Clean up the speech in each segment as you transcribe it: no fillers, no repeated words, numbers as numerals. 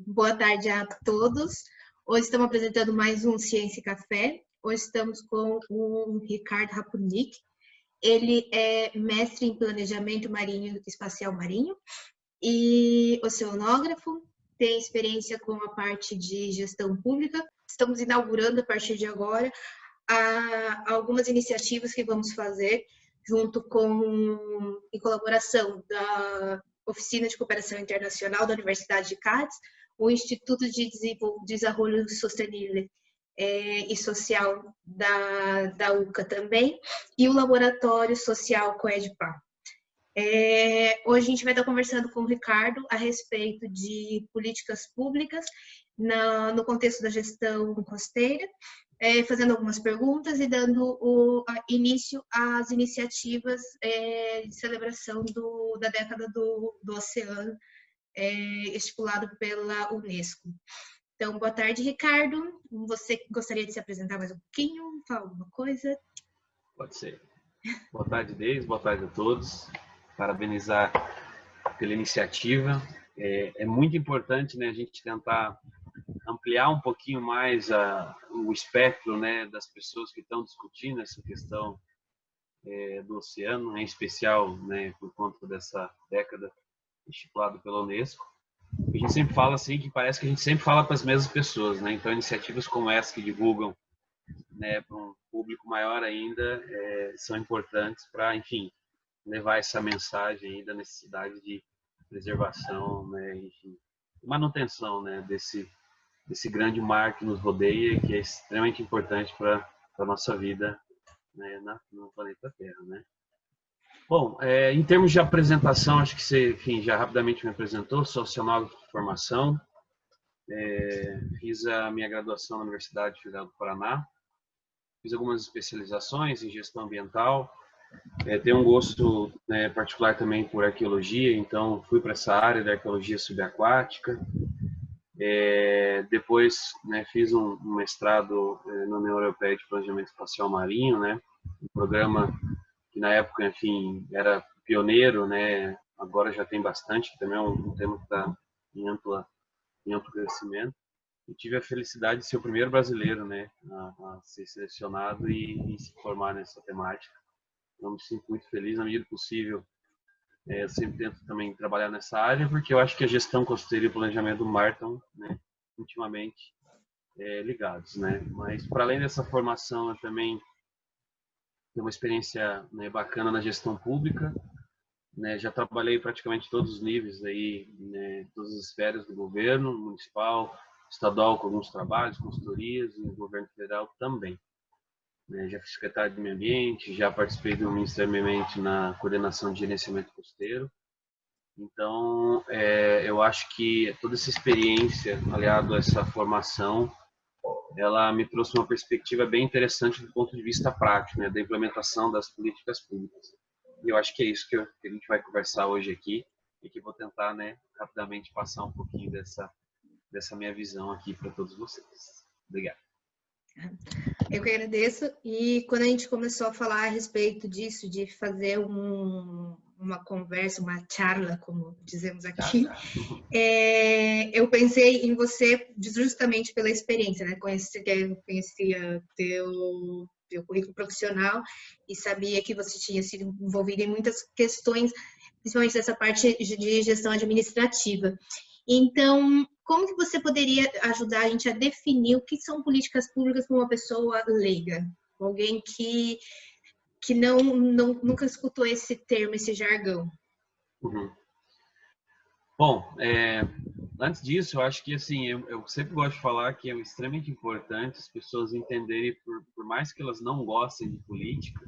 Boa tarde a todos. Hoje estamos apresentando mais um Ciência e Café. Hoje estamos com o Ricardo Rapunic. Ele é mestre em Planejamento Marinho Espacial Marinho e oceanógrafo, tem experiência com a parte de gestão pública. Estamos inaugurando, a partir de agora, algumas iniciativas que vamos fazer junto com, em colaboração da Oficina de Cooperação Internacional da Universidade de Cádiz, o Instituto de Desenvolvimento Sustentável e Social da UCA também, e o Laboratório Social COEDPA. Hoje a gente vai estar conversando com o Ricardo a respeito de políticas públicas no contexto da gestão costeira, fazendo algumas perguntas e dando início às iniciativas de celebração da década do oceano, estipulado pela Unesco. Então, boa tarde, Ricardo. Você gostaria de se apresentar mais um pouquinho? Falar alguma coisa? Pode ser. Boa tarde, Deise. Boa tarde a todos. Parabenizar pela iniciativa. É muito importante, né, a gente tentar ampliar um pouquinho mais o espectro, né, das pessoas que estão discutindo essa questão do oceano, em especial, né, por conta dessa década estipulada pela Unesco. A gente sempre fala assim, que parece que a gente sempre fala para as mesmas pessoas, né? Então, iniciativas como essa que divulgam, né, para um público maior ainda, são importantes para, enfim, levar essa mensagem aí da necessidade de preservação, né, enfim, manutenção, né, desse grande mar que nos rodeia, que é extremamente importante para a nossa vida, né, no planeta Terra, né? Bom, em termos de apresentação, acho que você, enfim, já rapidamente me apresentou. Sou oceanógrafo de formação, fiz a minha graduação na Universidade Federal do Paraná, fiz algumas especializações em gestão ambiental, tenho um gosto, né, particular também por arqueologia, então fui para essa área da arqueologia subaquática. Depois, né, fiz um mestrado na União Europeia de Planejamento Espacial Marinho, né, um programa que na época, enfim, era pioneiro, né, agora já tem bastante, que também é um tema que está em amplo crescimento. E tive a felicidade de ser o primeiro brasileiro, né, a ser selecionado e se formar nessa temática. Então, me sinto muito feliz, na medida do possível. Eu sempre tento também trabalhar nessa área, porque eu acho que a gestão costeira e o planejamento do mar estão, né, intimamente ligados, né. Mas, para além dessa formação, eu também tenho uma experiência, né, bacana na gestão pública, né, já trabalhei praticamente todos os níveis aí, né, todas as esferas do governo, municipal, estadual com alguns trabalhos, consultorias, e no governo federal também. Já fui secretário de Meio Ambiente, já participei do Ministério do Meio Ambiente na coordenação de gerenciamento costeiro. Então, eu acho que toda essa experiência, aliado a essa formação, ela me trouxe uma perspectiva bem interessante do ponto de vista prático, né, da implementação das políticas públicas. E eu acho que é isso que a gente vai conversar hoje aqui e que vou tentar, né, rapidamente passar um pouquinho dessa minha visão aqui para todos vocês. Obrigado. Eu que agradeço. E quando a gente começou a falar a respeito disso, de fazer uma conversa, uma charla, como dizemos aqui, eu pensei em você justamente pela experiência, né? Conhecia teu currículo profissional e sabia que você tinha sido envolvido em muitas questões, principalmente dessa parte de gestão administrativa. Então, como que você poderia ajudar a gente a definir o que são políticas públicas para uma pessoa leiga? Alguém que nunca escutou esse termo, esse jargão. Uhum. Bom, antes disso, eu acho que assim, eu sempre gosto de falar que é extremamente importante as pessoas entenderem, por mais que elas não gostem de política,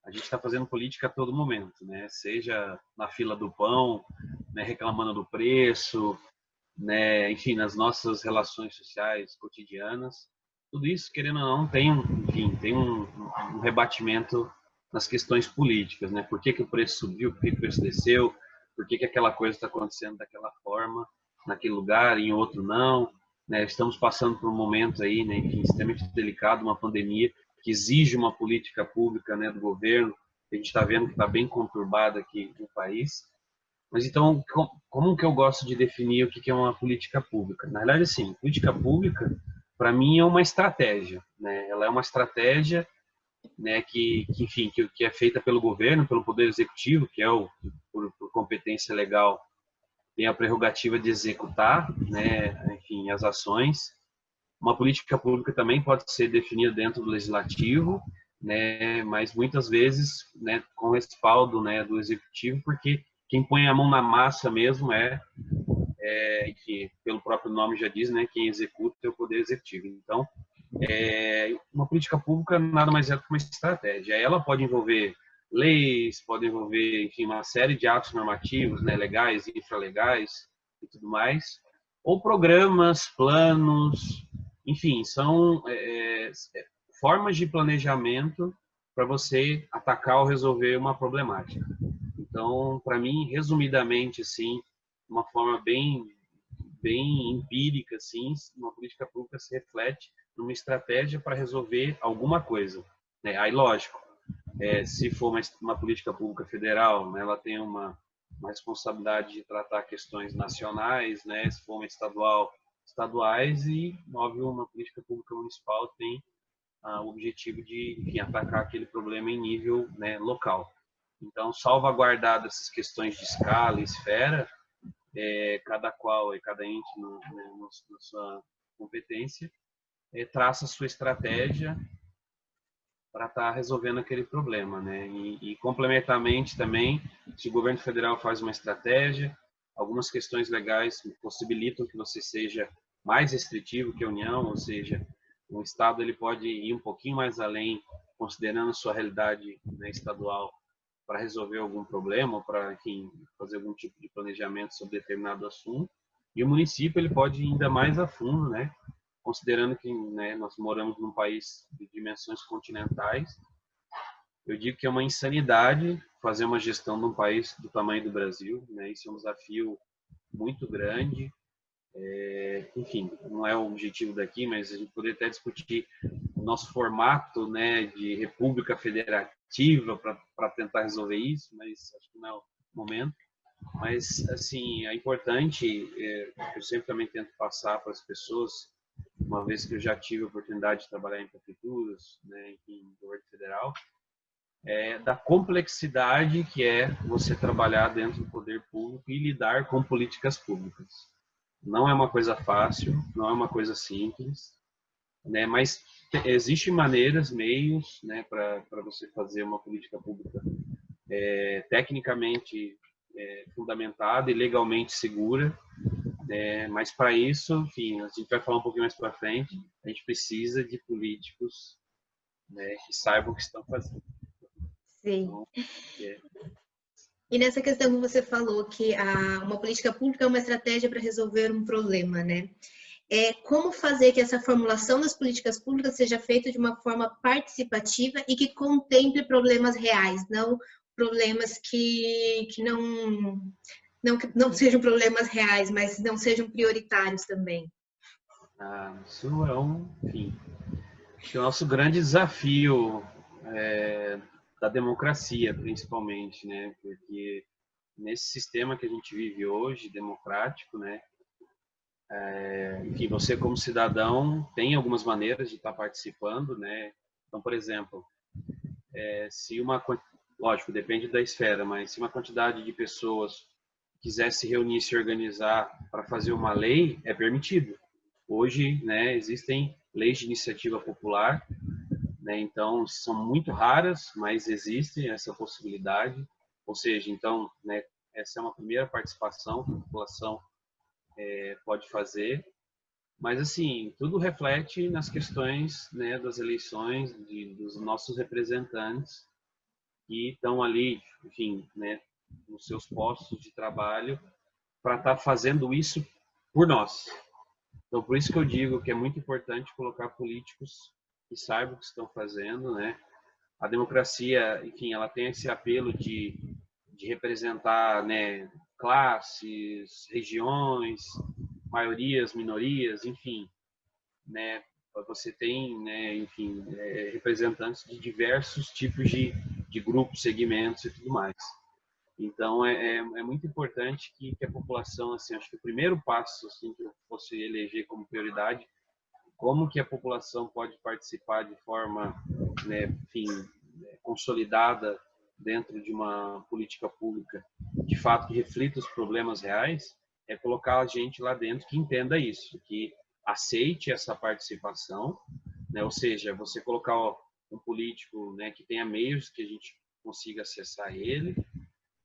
a gente está fazendo política a todo momento, né? Seja na fila do pão, né, reclamando do preço, né, enfim, nas nossas relações sociais cotidianas, tudo isso, querendo ou não, tem um rebatimento nas questões políticas, né? Por que o preço subiu, por que o preço desceu, por que aquela coisa está acontecendo daquela forma, naquele lugar, em outro não, né? Estamos passando por um momento aí, né, enfim, extremamente delicado, uma pandemia que exige uma política pública, né, do governo, que a gente está vendo que está bem conturbada aqui no país. Mas então, como que eu gosto de definir o que é uma política pública? Na verdade, assim, política pública, para mim, é uma estratégia, né? Ela é uma estratégia, né, enfim, que é feita pelo governo, pelo Poder Executivo, que é por competência legal, tem a prerrogativa de executar, né, enfim, as ações. Uma política pública também pode ser definida dentro do legislativo, né, mas muitas vezes, né, com respaldo, né, do executivo, porque quem põe a mão na massa mesmo que pelo próprio nome já diz, né, quem executa é o poder executivo. Então, uma política pública nada mais é do que uma estratégia. Ela pode envolver leis, pode envolver, enfim, uma série de atos normativos, né, legais, infralegais e tudo mais, ou programas, planos, enfim, são formas de planejamento para você atacar ou resolver uma problemática. Então, para mim, resumidamente, assim, uma forma bem empírica, assim, uma política pública se reflete numa estratégia para resolver alguma coisa, né? Aí, lógico, se for uma política pública federal, né, ela tem uma responsabilidade de tratar questões nacionais, né? Se for uma estadual, estaduais, e, óbvio, uma política pública municipal tem o objetivo de, enfim, atacar aquele problema em nível, né, local. Então, salvaguardado essas questões de escala e esfera, cada qual e cada ente na sua competência, traça a sua estratégia para estar resolvendo aquele problema, né? E complementarmente também, se o governo federal faz uma estratégia, algumas questões legais possibilitam que você seja mais restritivo que a União, ou seja, o Estado ele pode ir um pouquinho mais além, considerando a sua realidade, né, estadual, para resolver algum problema, para, enfim, fazer algum tipo de planejamento sobre determinado assunto. E o município ele pode ir ainda mais a fundo, né? Considerando que, né, nós moramos num país de dimensões continentais, eu digo que é uma insanidade fazer uma gestão de um país do tamanho do Brasil, né? Isso é um desafio muito grande. Enfim, não é o objetivo daqui, mas a gente poderia até discutir o nosso formato, né, de república federativa para tentar resolver isso, mas acho que não é o momento. Mas, assim, é importante, eu sempre também tento passar para as pessoas, uma vez que eu já tive a oportunidade de trabalhar em prefeituras, né, em governo federal, da complexidade que é você trabalhar dentro do poder público e lidar com políticas públicas. Não é uma coisa fácil, não é uma coisa simples, né, mas existem maneiras, meios, né, para você fazer uma política pública tecnicamente fundamentada e legalmente segura, mas para isso, enfim, a gente vai falar um pouquinho mais para frente, a gente precisa de políticos, né, que saibam o que estão fazendo. Sim. Então, E nessa questão que você falou que uma política pública é uma estratégia para resolver um problema, né? Como fazer que essa formulação das políticas públicas seja feita de uma forma participativa e que contemple problemas reais, não problemas que não sejam problemas reais, mas não sejam prioritários também. isso enfim, acho que é o nosso grande desafio da democracia, principalmente, né? Porque nesse sistema que a gente vive hoje, democrático, né? Enfim, você como cidadão tem algumas maneiras de estar participando, né? Então, por exemplo, se lógico, depende da esfera, mas se uma quantidade de pessoas quiser se reunir, se organizar para fazer uma lei, é permitido. Hoje, né, existem leis de iniciativa popular, né, então são muito raras, mas existe essa possibilidade. Ou seja, então, né, essa é uma primeira participação que a população pode fazer. Mas, assim, tudo reflete nas questões, né, das eleições dos nossos representantes que estão ali, enfim, né, nos seus postos de trabalho para estar fazendo isso por nós. Então, por isso que eu digo que é muito importante colocar políticos que saibam o que estão fazendo, né? A democracia, enfim, ela tem esse apelo de representar, né, classes, regiões, maiorias, minorias, enfim, né? Você tem, né, enfim, representantes de diversos tipos de grupos, segmentos e tudo mais. Então, é muito importante que a população, assim, acho que o primeiro passo, assim, que eu fosse eleger como prioridade, como que a população pode participar de forma, né, enfim, consolidada dentro de uma política pública, de fato, que reflita os problemas reais, é colocar a gente lá dentro que entenda isso, que aceite essa participação, né, ou seja, você colocar um político, né, que tenha meios que a gente consiga acessar ele,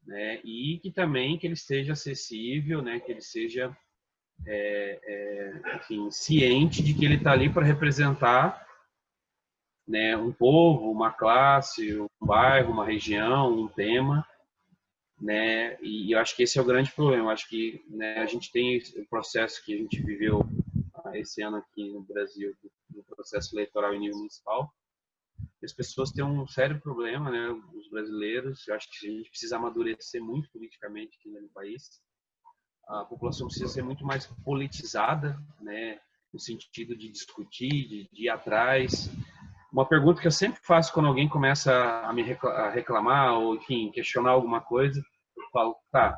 né, e que também que ele esteja acessível, né, que ele seja, enfim, ciente de que ele está ali para representar, né, um povo, uma classe, um bairro, uma região, um tema, né, e eu acho que esse é o grande problema. Eu acho que, né, a gente tem o processo que a gente viveu esse ano aqui no Brasil, do processo eleitoral em nível municipal. As pessoas têm um sério problema, né, os brasileiros. Eu acho que a gente precisa amadurecer muito politicamente aqui no país. A população precisa ser muito mais politizada, né, no sentido de discutir, de ir atrás. Uma pergunta que eu sempre faço quando alguém começa a reclamar ou, enfim, questionar alguma coisa, eu falo, tá,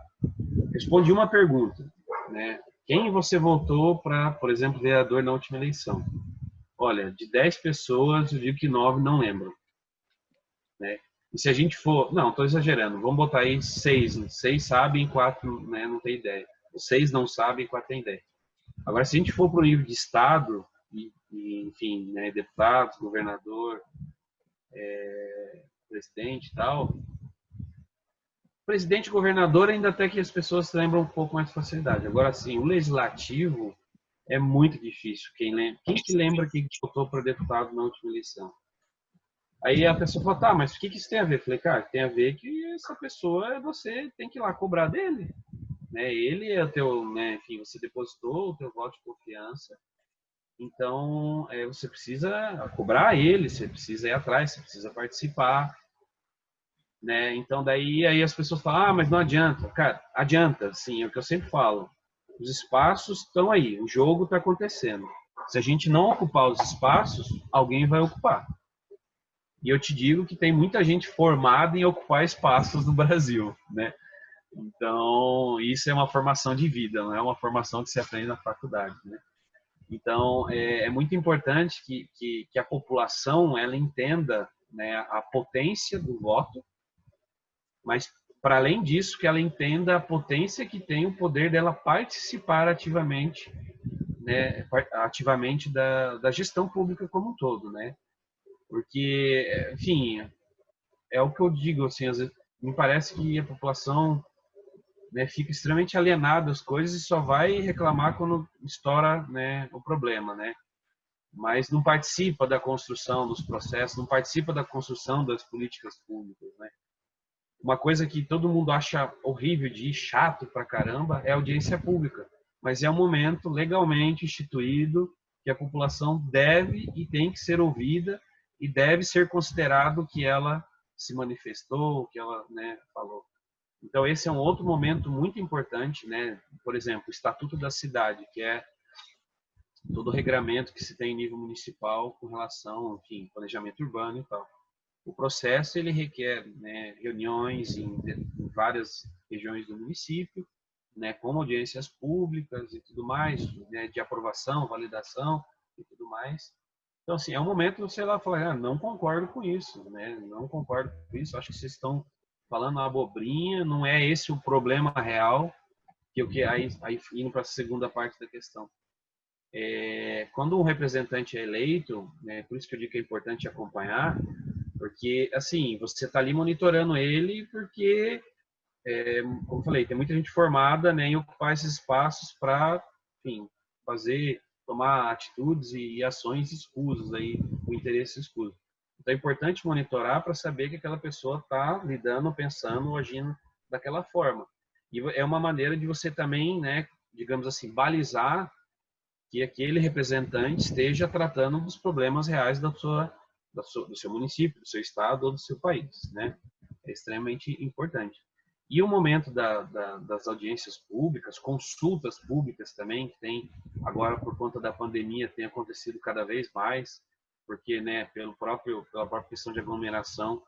responde uma pergunta, né? Quem você votou para, por exemplo, vereador na última eleição? Olha, de 10 pessoas, eu digo que 9 não lembram, né? E se a gente for, não, estou exagerando, vamos botar aí 6, 6 sabem, 4, né, não tem ideia. Os 6 não sabem, 4 tem ideia. Agora, se a gente for para o nível de Estado, enfim, né, deputado, governador, presidente e tal, presidente e governador ainda até que as pessoas lembram um pouco mais de facilidade. Agora, sim, o legislativo é muito difícil. Quem que lembra que votou para deputado na última eleição? Aí a pessoa fala, tá, mas o que isso tem a ver? Eu falei, cara, tem a ver que essa pessoa, você tem que ir lá cobrar dele. Né? Ele é o teu, né, enfim, você depositou o teu voto de confiança. Então, você precisa cobrar ele, você precisa ir atrás, você precisa participar. Né? Então, daí aí as pessoas falam, ah, mas não adianta. Cara, adianta, sim, é o que eu sempre falo. Os espaços estão aí, o jogo está acontecendo. Se a gente não ocupar os espaços, alguém vai ocupar. E eu te digo que tem muita gente formada em ocupar espaços no Brasil, né? Então, isso é uma formação de vida, não é uma formação que se aprende na faculdade, né? Então, é muito importante que a população ela entenda, né, a potência do voto, mas para além disso, que ela entenda a potência que tem o poder dela participar ativamente, né, ativamente da gestão pública como um todo, né? Porque, enfim, é o que eu digo, assim, às vezes, me parece que a população, né, fica extremamente alienada às coisas e só vai reclamar quando estoura, né, o problema, né? Mas não participa da construção dos processos, não participa da construção das políticas públicas, né? Uma coisa que todo mundo acha horrível de ir, chato pra caramba, é a audiência pública. Mas é um momento legalmente instituído que a população deve e tem que ser ouvida e deve ser considerado que ela se manifestou, que ela, né, falou. Então esse é um outro momento muito importante, né? Por exemplo, o Estatuto da Cidade, que é todo o regramento que se tem em nível municipal com relação, enfim, planejamento urbano e tal. O processo ele requer, né, reuniões em várias regiões do município, né, com audiências públicas e tudo mais, né, de aprovação, validação e tudo mais. Então, assim, é um momento de você lá falar, ah, não concordo com isso, né, não concordo com isso, acho que vocês estão falando uma abobrinha, não é esse o problema real, que aí indo para a segunda parte da questão. Quando um representante é eleito, né, por isso que eu digo que é importante acompanhar, porque, assim, você está ali monitorando ele porque, como eu falei, tem muita gente formada, né, em ocupar esses espaços para, enfim, tomar atitudes e ações escusas, aí, o interesse escuso. Então é importante monitorar para saber que aquela pessoa está lidando, pensando, agindo daquela forma. E é uma maneira de você também, né, digamos assim, balizar que aquele representante esteja tratando dos problemas reais do seu município, do seu estado ou do seu país, né? É extremamente importante. E o momento das audiências públicas, consultas públicas também, que tem agora por conta da pandemia, tem acontecido cada vez mais, porque, né, pela própria questão de aglomeração,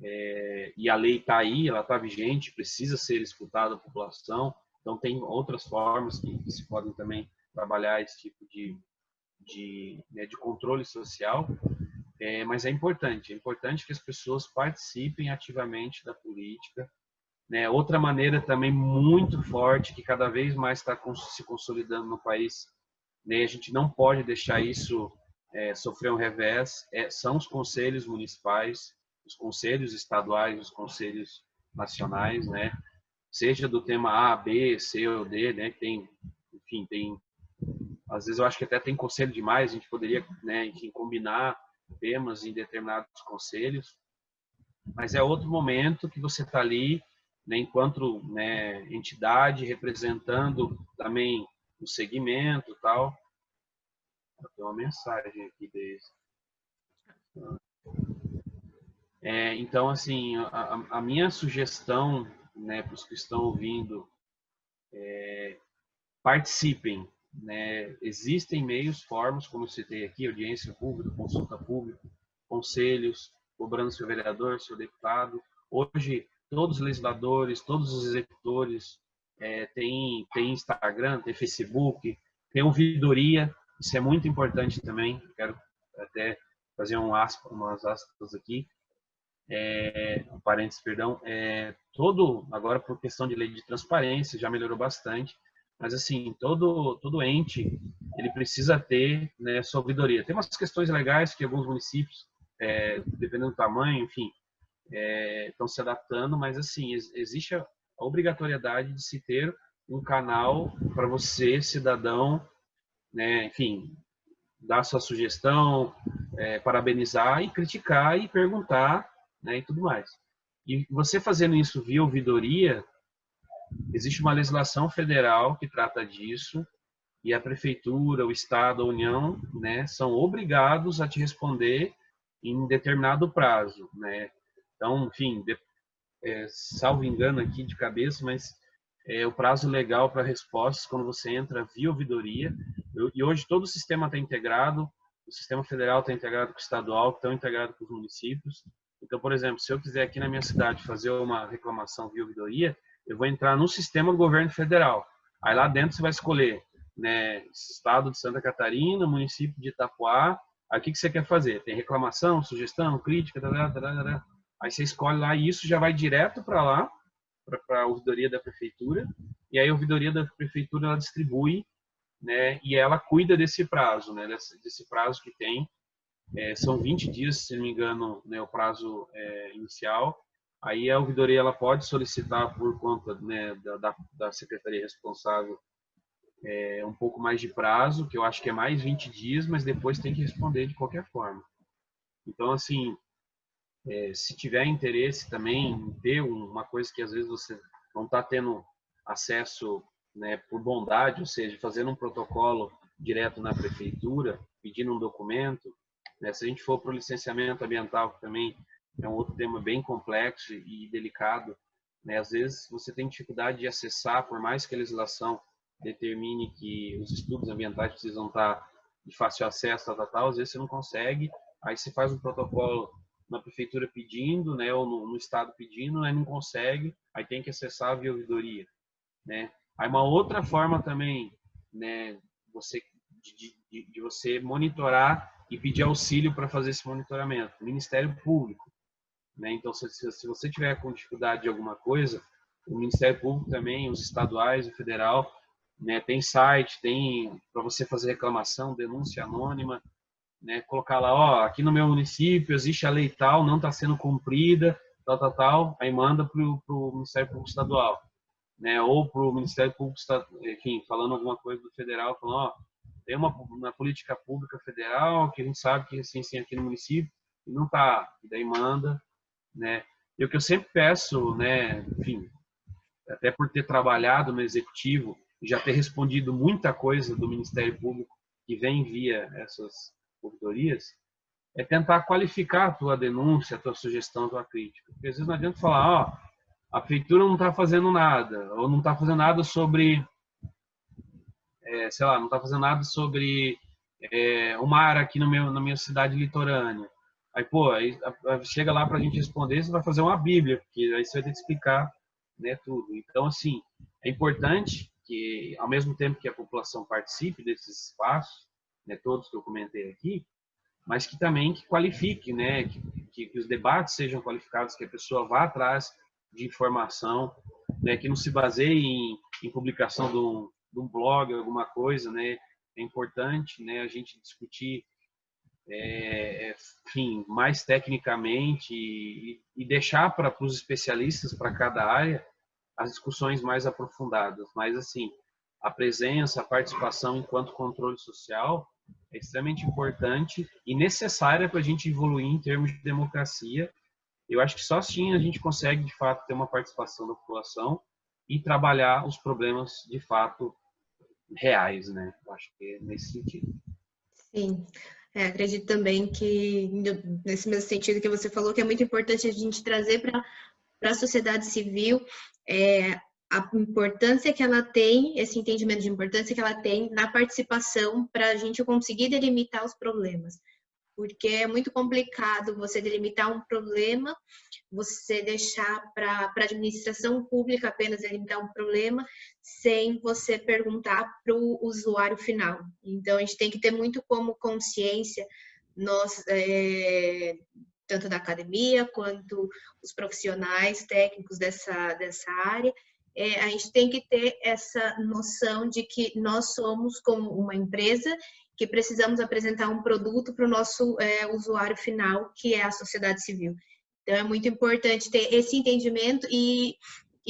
e a lei está aí, ela está vigente, precisa ser escutada a população. Então, tem outras formas que se podem também trabalhar esse tipo de controle social, mas é importante que as pessoas participem ativamente da política, né? Outra maneira também muito forte, que cada vez mais está se consolidando no país, né? A gente não pode deixar isso sofrer um revés, são os conselhos municipais, os conselhos estaduais, os conselhos nacionais, né? Seja do tema A, B, C ou D, né? Enfim, às vezes eu acho que até tem conselho demais, a gente poderia, né, enfim, combinar temas em determinados conselhos, mas é outro momento que você está ali, né, enquanto, né, entidade, representando também o segmento e tal. Tem uma mensagem aqui desde. Então, assim, a minha sugestão, né, para os que estão ouvindo, participem, né? Existem meios, formas, como eu citei aqui, audiência pública, consulta pública, conselhos, cobrando seu vereador, seu deputado. Hoje, todos os legisladores, todos os executores têm Instagram, tem Facebook, tem ouvidoria, isso é muito importante também. Quero até fazer umas aspas aqui, um parênteses, perdão. Agora, por questão de lei de transparência, já melhorou bastante, mas assim, todo ente, ele precisa ter, né, sua ouvidoria. Tem umas questões legais que alguns municípios, dependendo do tamanho, enfim, estão se adaptando, mas assim, existe a obrigatoriedade de se ter um canal para você, cidadão, né, enfim, dar sua sugestão, parabenizar e criticar e perguntar, né, e tudo mais. E você fazendo isso via ouvidoria, existe uma legislação federal que trata disso, e a prefeitura, o estado, a União, né, são obrigados a te responder em determinado prazo, né? Então, enfim, salvo engano aqui de cabeça, mas o prazo legal para respostas quando você entra via ouvidoria. E hoje todo o sistema está integrado, o sistema federal está integrado com o estadual, estão integrados com os municípios. Então, por exemplo, se eu quiser aqui na minha cidade fazer uma reclamação via ouvidoria, eu vou entrar no sistema do governo federal. Aí lá dentro você vai escolher, né, estado de Santa Catarina, município de Itapoá. Aí o que você quer fazer? Tem reclamação, sugestão, crítica, aí você escolhe lá e isso já vai direto para lá, para a ouvidoria da prefeitura, e aí a ouvidoria da prefeitura ela distribui, né, e ela cuida desse prazo, né, desse prazo que tem. São 20 dias, se não me engano, né, o prazo inicial. Aí a ouvidoria ela pode solicitar por conta, né, da secretaria responsável um pouco mais de prazo, que eu acho que é mais 20 dias, mas depois tem que responder de qualquer forma. Então, assim, se tiver interesse também em ter uma coisa que às vezes você não está tendo acesso, né, por bondade, ou seja, fazendo um protocolo direto na prefeitura, pedindo um documento, né, se a gente for para o licenciamento ambiental, que também é um outro tema bem complexo e delicado, né, às vezes você tem dificuldade de acessar, por mais que a legislação determine que os estudos ambientais precisam estar de fácil acesso, às vezes você não consegue, aí você faz um protocolo na prefeitura pedindo, né, ou no estado pedindo, aí não consegue, aí tem que acessar via ouvidoria, né? Aí uma outra forma também, né, de você monitorar e pedir auxílio para fazer esse monitoramento, o Ministério Público, né? Então, se você tiver com dificuldade de alguma coisa, o Ministério Público também, os estaduais, o federal, né, tem site, tem para você fazer reclamação, denúncia anônima, né, colocar lá, ó, aqui no meu município existe a lei tal, não está sendo cumprida, tal, aí manda para o Ministério Público Estadual, né, ou para o Ministério Público, enfim, falando alguma coisa do federal, falando, ó, tem uma política pública federal que a gente sabe que assim aqui no município e não está, e daí manda, né, e o que eu sempre peço, né, enfim, até por ter trabalhado no executivo e já ter respondido muita coisa do Ministério Público que vem via essas ouvidorias, é tentar qualificar a tua denúncia, a tua sugestão, a tua crítica. Porque às vezes não adianta falar, ó, a prefeitura não está fazendo nada, ou não está fazendo nada sobre, sei lá, não está fazendo nada sobre o mar aqui na minha cidade litorânea. Aí, pô, chega lá para a gente responder, você vai fazer uma bíblia, porque aí você vai ter que explicar, né, tudo. Então, assim, é importante que, ao mesmo tempo que a população participe desses espaços, né, todos que eu comentei aqui, mas que também que qualifique, né, que os debates sejam qualificados, que a pessoa vá atrás de informação, né, que não se baseie em publicação de um blog, alguma coisa, né. É importante, né, a gente discutir, enfim, mais tecnicamente e deixar para os especialistas para cada área as discussões mais aprofundadas. Mas, assim, a presença, a participação enquanto controle social é extremamente importante e necessária para a gente evoluir em termos de democracia. Eu acho que só assim a gente consegue, de fato, ter uma participação da população e trabalhar os problemas, de fato, reais, né? Eu acho que é nesse sentido. Sim, acredito também que, nesse mesmo sentido que você falou, que é muito importante a gente trazer para a sociedade civil a importância que ela tem, esse entendimento de importância que ela tem na participação para a gente conseguir delimitar os problemas. Porque é muito complicado você delimitar um problema, você deixar para a administração pública apenas delimitar um problema, sem você perguntar para o usuário final. Então, a gente tem que ter muito como consciência, nós, tanto da academia quanto os profissionais técnicos dessa área, a gente tem que ter essa noção de que nós somos como uma empresa que precisamos apresentar um produto para o nosso usuário final, que é a sociedade civil. Então, é muito importante ter esse entendimento e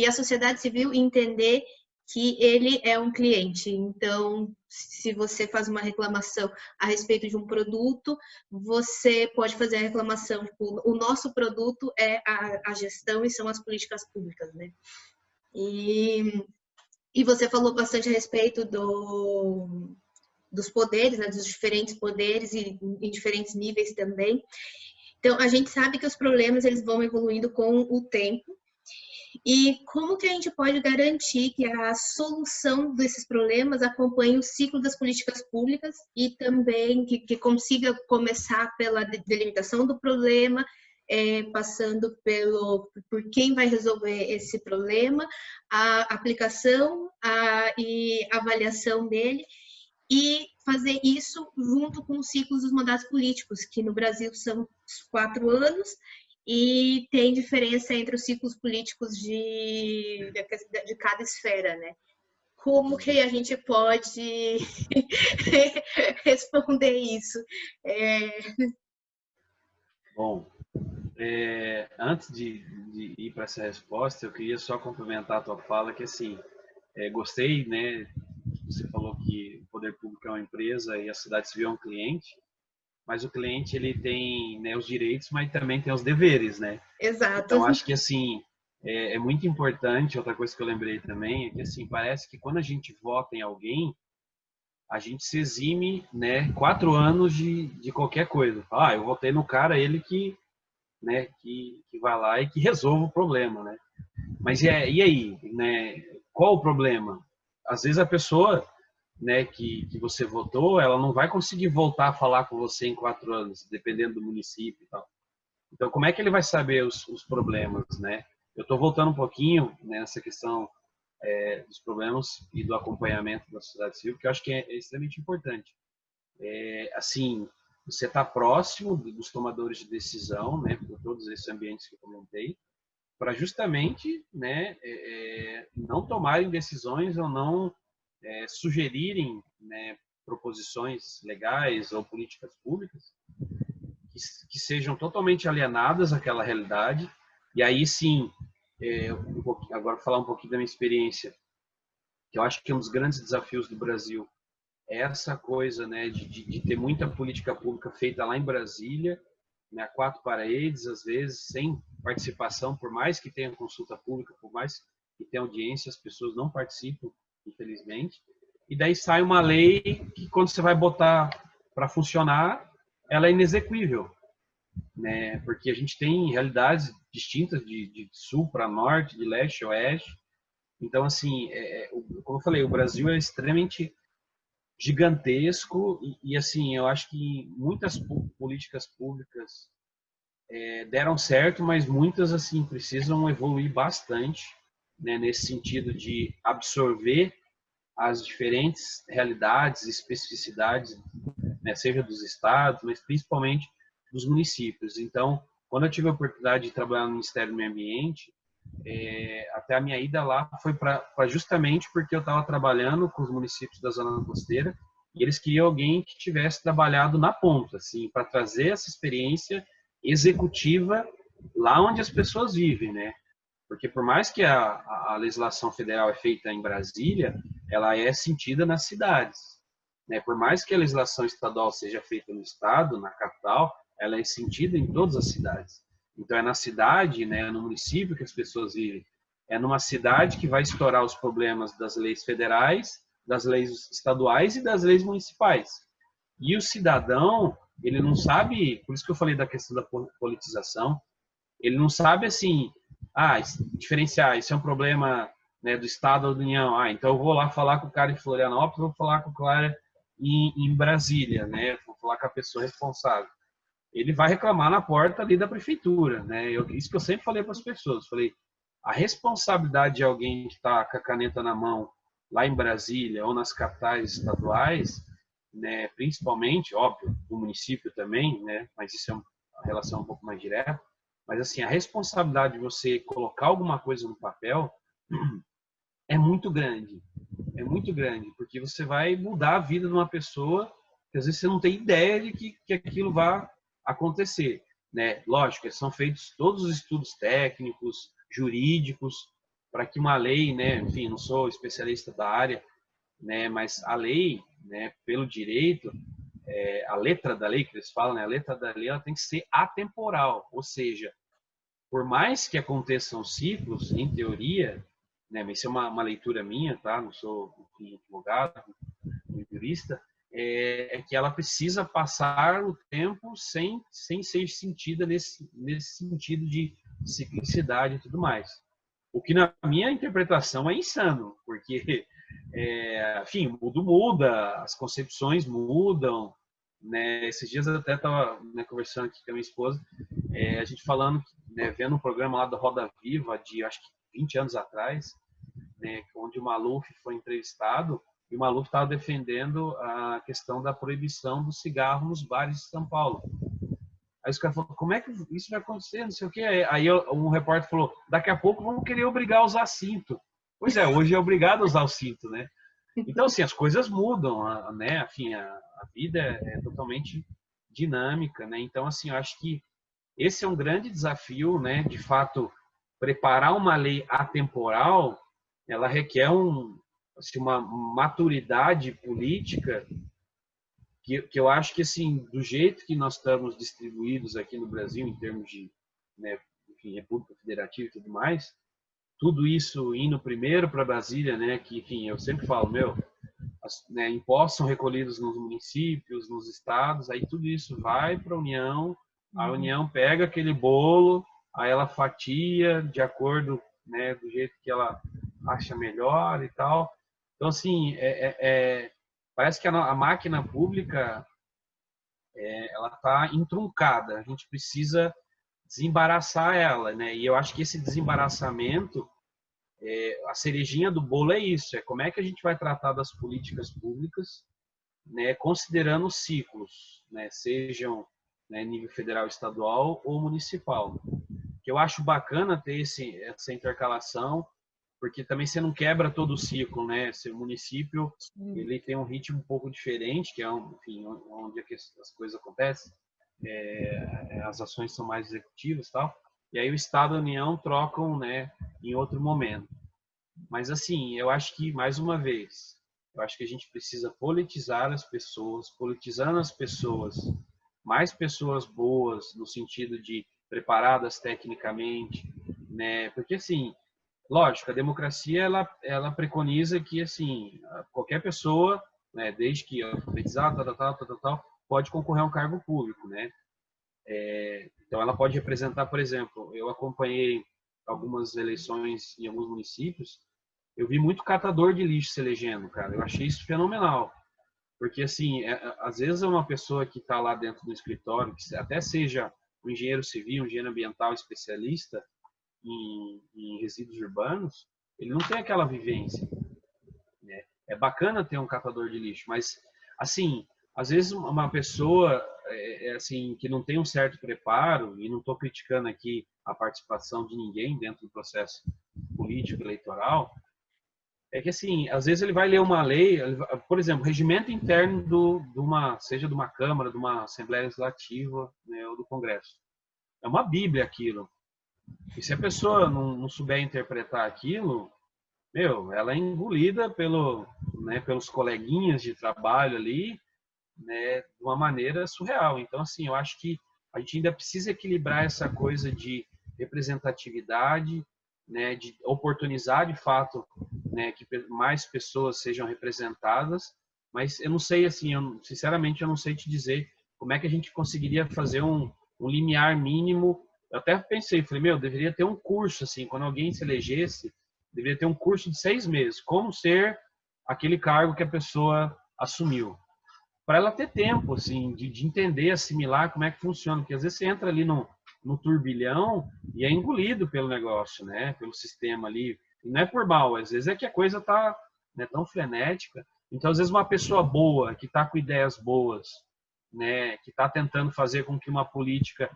a sociedade civil entender que ele é um cliente. Então, se você faz uma reclamação a respeito de um produto, você pode fazer a reclamação, tipo, o nosso produto é a gestão e são as políticas públicas, né? E você falou bastante a respeito dos poderes, né, dos diferentes poderes e em diferentes níveis também. Então, a gente sabe que os problemas eles vão evoluindo com o tempo. E como que a gente pode garantir que a solução desses problemas acompanhe o ciclo das políticas públicas e também que consiga começar pela delimitação do problema, passando por quem vai resolver esse problema, a aplicação e avaliação dele, e fazer isso junto com os ciclos dos mandatos políticos, que no Brasil são 4 anos, e tem diferença entre os ciclos políticos de cada esfera, né? Como que a gente pode responder isso? Bom, antes de ir para essa resposta, eu queria só complementar a tua fala, que assim, gostei, né? Você falou que o poder público é uma empresa e a sociedade civil é um cliente, mas o cliente ele tem, né, os direitos, mas também tem os deveres, né? Exato. Então acho que assim é muito importante. Outra coisa que eu lembrei também é que assim parece que quando a gente vota em alguém, a gente se exime, né, 4 anos de qualquer coisa. Ah, eu votei no cara, ele que, né, que vai lá e que resolve o problema, né? Mas e aí, né? Qual o problema? Às vezes a pessoa, né, que você votou, ela não vai conseguir voltar a falar com você em 4 anos, dependendo do município e tal. Então, como é que ele vai saber os problemas, né? Eu estou voltando um pouquinho nessa questão dos problemas e do acompanhamento da sociedade civil, que eu acho que é extremamente importante. Assim, você está próximo dos tomadores de decisão, né, por todos esses ambientes que eu comentei, para justamente, né, não tomarem decisões ou não sugerirem, né, proposições legais ou políticas públicas que sejam totalmente alienadas àquela realidade. E aí sim, agora falar um pouquinho da minha experiência, que eu acho que é um dos grandes desafios do Brasil é essa coisa, né, de ter muita política pública feita lá em Brasília, né, a 4 paredes, às vezes, sem participação, por mais que tenha consulta pública, por mais que tenha audiência, as pessoas não participam, infelizmente. E daí sai uma lei que, quando você vai botar para funcionar, ela é inexequível, né? Porque a gente tem realidades distintas de sul para norte, de leste a oeste. Então, assim, como eu falei, o Brasil é extremamente gigantesco e assim, eu acho que muitas políticas públicas deram certo, mas muitas assim precisam evoluir bastante, né, nesse sentido de absorver as diferentes realidades, especificidades, né, seja dos estados, mas principalmente dos municípios. Então, quando eu tive a oportunidade de trabalhar no Ministério do Meio Ambiente, até a minha ida lá foi para justamente porque eu estava trabalhando com os municípios da zona costeira e eles queriam alguém que tivesse trabalhado na ponta, assim, para trazer essa experiência executiva lá onde as pessoas vivem, né? Porque por mais que a legislação federal é feita em Brasília, ela é sentida nas cidades, né? Por mais que a legislação estadual seja feita no estado, na capital, ela é sentida em todas as cidades. Então é na cidade, né, no município que as pessoas vivem. É numa cidade que vai estourar os problemas das leis federais, das leis estaduais e das leis municipais. E o cidadão, ele não sabe, por isso que eu falei da questão da politização, ele não sabe assim, diferenciar, isso é um problema, né, do Estado ou da União. Então eu vou lá falar com o cara em Florianópolis, vou falar com o cara em Brasília, né? Vou falar com a pessoa responsável. Ele vai reclamar na porta ali da prefeitura, né? Isso que eu sempre falei para as pessoas. Falei, a responsabilidade de alguém que está com a caneta na mão lá em Brasília ou nas capitais estaduais, né, principalmente, óbvio, do município também, né, mas isso é uma relação um pouco mais direta, mas assim, a responsabilidade de você colocar alguma coisa no papel é muito grande, porque você vai mudar a vida de uma pessoa que às vezes você não tem ideia de que aquilo vai acontecer, né? Lógico, são feitos todos os estudos técnicos, jurídicos, para que uma lei, né, enfim, não sou especialista da área, né, mas a lei, né, pelo direito, a letra da lei que eles falam, né, a letra da lei ela tem que ser atemporal, ou seja, por mais que aconteçam ciclos, em teoria, né, mas isso é uma leitura minha, tá? Não sou, enfim, advogado, jurista, é que ela precisa passar o tempo sem ser sentida nesse sentido de ciclicidade e tudo mais. O que na minha interpretação é insano, porque, enfim, o mundo muda, as concepções mudam, né? Esses dias eu até estava, né, conversando aqui com a minha esposa, a gente falando, né, vendo um programa lá da Roda Viva de acho que 20 anos atrás, né, onde o Maluf foi entrevistado e o Maluf estava defendendo a questão da proibição do cigarro nos bares de São Paulo. Aí os caras falaram, como é que isso vai acontecer? Não sei o quê. Aí um repórter falou, daqui a pouco vão querer obrigar a usar cinto. Pois é, hoje é obrigado a usar o cinto, né? Então, assim, as coisas mudam, né? Enfim, a vida é totalmente dinâmica, né? Então, assim, eu acho que esse é um grande desafio, né? De fato, preparar uma lei atemporal, ela requer assim, uma maturidade política que eu acho que, assim, do jeito que nós estamos distribuídos aqui no Brasil, em termos de, né, enfim, República Federativa e tudo mais, tudo isso indo primeiro para Brasília, né, que, enfim, eu sempre falo, né, impostos são recolhidos nos municípios, nos estados, aí tudo isso vai para a União pega aquele bolo, aí ela fatia de acordo, né, do jeito que ela acha melhor e tal. Então, assim, parece que a máquina pública ela está entroncada. A gente precisa desembaraçar ela, né? E eu acho que esse desembaraçamento, a cerejinha do bolo é isso: é como é que a gente vai tratar das políticas públicas, né? Considerando os ciclos, né? Sejam, né, nível federal, estadual ou municipal. Que eu acho bacana ter essa intercalação, porque também você não quebra todo o ciclo, né? Seu município, ele tem um ritmo um pouco diferente, que é, enfim, onde é que as coisas acontecem, as ações são mais executivas e tal, e aí o Estado e a União trocam, né, em outro momento. Mas, assim, eu acho que, mais uma vez, eu acho que a gente precisa politizar as pessoas, politizando as pessoas, mais pessoas boas, no sentido de preparadas tecnicamente, né? Porque, assim, lógico, a democracia ela preconiza que assim qualquer pessoa, né, desde que alfabetizada, tal, pode concorrer a um cargo público, né? Então ela pode representar, por exemplo, eu acompanhei algumas eleições em alguns municípios, eu vi muito catador de lixo se elegendo, cara. Eu achei isso fenomenal, porque assim às vezes é uma pessoa que está lá dentro do escritório, que até seja um engenheiro civil, um engenheiro ambiental especialista em resíduos urbanos, ele não tem aquela vivência, né? É bacana ter um catador de lixo, mas, assim, às vezes uma pessoa assim, que não tem um certo preparo, e não estou criticando aqui a participação de ninguém dentro do processo político eleitoral, é que, assim, às vezes ele vai ler uma lei, por exemplo, regimento interno seja de uma Câmara, de uma Assembleia Legislativa, né, ou do Congresso. É uma bíblia aquilo. E se a pessoa não souber interpretar aquilo, ela é engolida pelos coleguinhas de trabalho ali, né, de uma maneira surreal. Então, assim, eu acho que a gente ainda precisa equilibrar essa coisa de representatividade, né, de oportunizar de fato, né, que mais pessoas sejam representadas, mas eu não sei, assim, sinceramente eu não sei te dizer como é que a gente conseguiria fazer um limiar mínimo. Eu até pensei, falei, deveria ter um curso, assim, quando alguém se elegesse, deveria ter um curso de 6 meses, como ser aquele cargo que a pessoa assumiu, para ela ter tempo, assim, de entender, assimilar como é que funciona, porque às vezes você entra ali no turbilhão e é engolido pelo negócio, né, pelo sistema ali, e não é por mal, às vezes é que a coisa tá, né, tão frenética. Então, às vezes uma pessoa boa, que está com ideias boas, né, que está tentando fazer com que uma política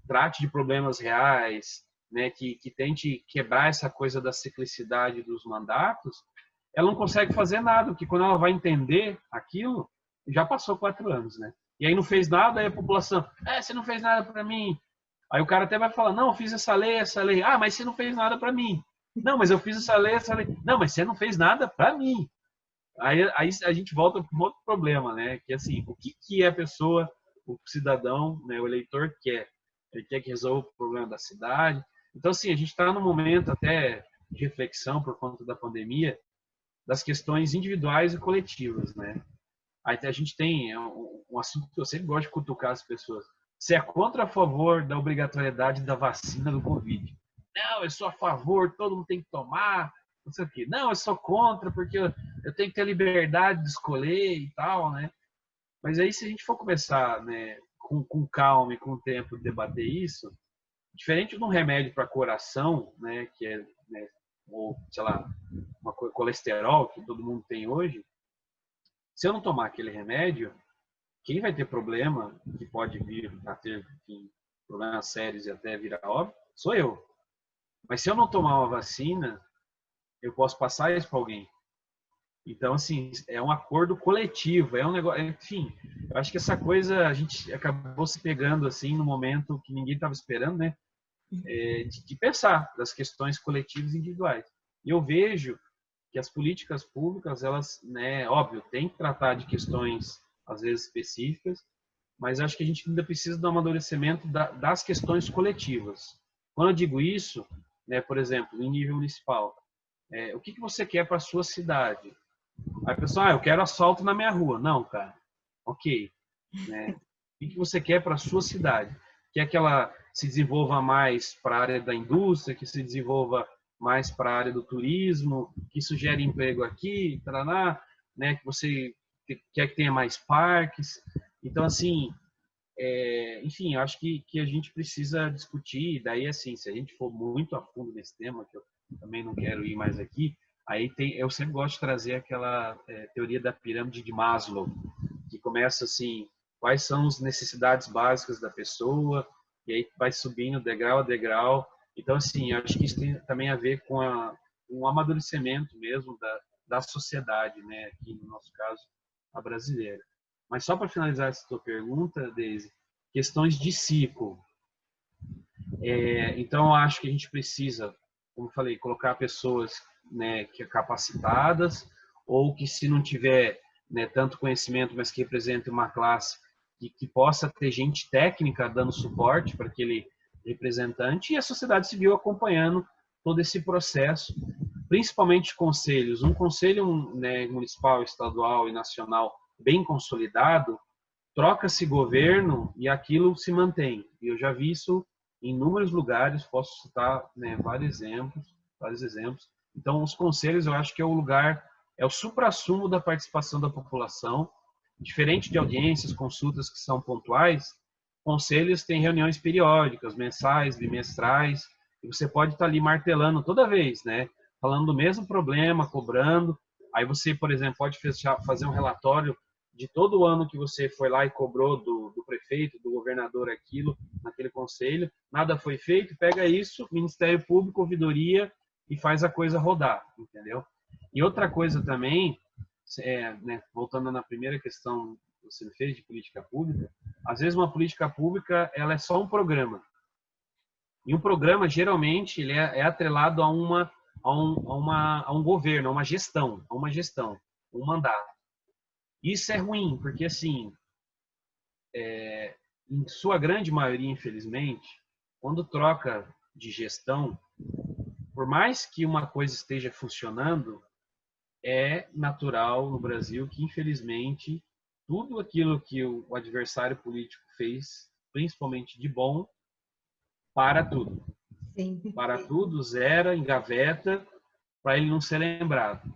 trate de problemas reais, né, que tente quebrar essa coisa da ciclicidade dos mandatos, ela não consegue fazer nada, porque quando ela vai entender aquilo, já passou 4 anos, né? E aí não fez nada, aí a população, você não fez nada para mim. Aí o cara até vai falar, não, eu fiz essa lei. Ah, mas você não fez nada para mim. Não, mas eu fiz essa lei. Não, mas você não fez nada para mim. Aí a gente volta para um outro problema, né? Que assim, o que a pessoa, o cidadão, né, o eleitor quer? Ele quer que resolva o problema da cidade. Então, assim, a gente está num momento até de reflexão por conta da pandemia, das questões individuais e coletivas, né? Aí a gente tem um assunto que eu sempre gosto de cutucar as pessoas. Você é contra ou a favor da obrigatoriedade da vacina do Covid? Não, eu sou a favor, todo mundo tem que tomar, não sei o quê. Não, eu sou contra, porque eu tenho que ter liberdade de escolher e tal, né? Mas aí, se a gente for começar, né, com calma e com tempo de debater isso, diferente de um remédio para coração, né, que é, né, ou, sei lá, uma colesterol que todo mundo tem hoje, se eu não tomar aquele remédio, quem vai ter problema, que pode vir a ter, enfim, problemas sérios e até virar óbito, sou eu. Mas se eu não tomar uma vacina, eu posso passar isso para alguém. Então, assim, é um acordo coletivo, é um negócio, enfim, eu acho que essa coisa a gente acabou se pegando assim no momento que ninguém estava esperando, né? De pensar das questões coletivas e individuais. E eu vejo que as políticas públicas, elas, né, óbvio, têm que tratar de questões às vezes específicas, mas acho que a gente ainda precisa do amadurecimento das questões coletivas. Quando eu digo isso, né, por exemplo, em nível municipal, o que você quer para a sua cidade? Aí a pessoa, eu quero asfalto na minha rua. Não, cara, ok. Né? O que você quer para a sua cidade? Quer que ela se desenvolva mais para a área da indústria, que se desenvolva mais para a área do turismo, que isso gere emprego aqui, taraná, né? Que você quer que tenha mais parques. Então, assim, enfim, acho que a gente precisa discutir. Daí, assim, se a gente for muito a fundo nesse tema, que eu também não quero ir mais aqui, aí eu sempre gosto de trazer aquela teoria da pirâmide de Maslow, que começa assim, quais são as necessidades básicas da pessoa, e aí vai subindo degrau a degrau. Então, assim, acho que isso tem também a ver com um amadurecimento mesmo da sociedade, né? Aqui no nosso caso, a brasileira. Mas só para finalizar essa tua pergunta, Deise, questões de ciclo. Então, eu acho que a gente precisa, como eu falei, colocar pessoas, né, que capacitadas, ou que se não tiver, né, tanto conhecimento, mas que represente uma classe que possa ter gente técnica dando suporte para aquele representante, e a sociedade civil acompanhando todo esse processo, principalmente conselhos. Um conselho, né, municipal, estadual e nacional bem consolidado, troca-se governo e aquilo se mantém. E eu já vi isso em inúmeros lugares, posso citar, né, vários exemplos. Então, os conselhos, eu acho que é o lugar, é o suprassumo da participação da população, diferente de audiências, consultas que são pontuais. conselhos têm reuniões periódicas, mensais, bimestrais, e você pode estar ali martelando toda vez, né? Falando do mesmo problema, cobrando. Aí você, por exemplo, pode fazer um relatório de todo o ano que você foi lá e cobrou do prefeito, do governador aquilo, naquele conselho. Nada foi feito, pega isso, Ministério Público, ouvidoria, e faz a coisa rodar, entendeu? E outra coisa também, né, voltando na primeira questão que você fez de política pública, às vezes uma política pública ela é só um programa. E um programa, geralmente, ele é atrelado a um governo, a uma gestão, um mandato. Isso é ruim, porque, assim, em sua grande maioria, infelizmente, quando troca de gestão, por mais que uma coisa esteja funcionando, é natural no Brasil que, infelizmente, tudo aquilo que o adversário político fez, principalmente de bom, para tudo. Sim. Para tudo, zera, engaveta, para ele não ser lembrado.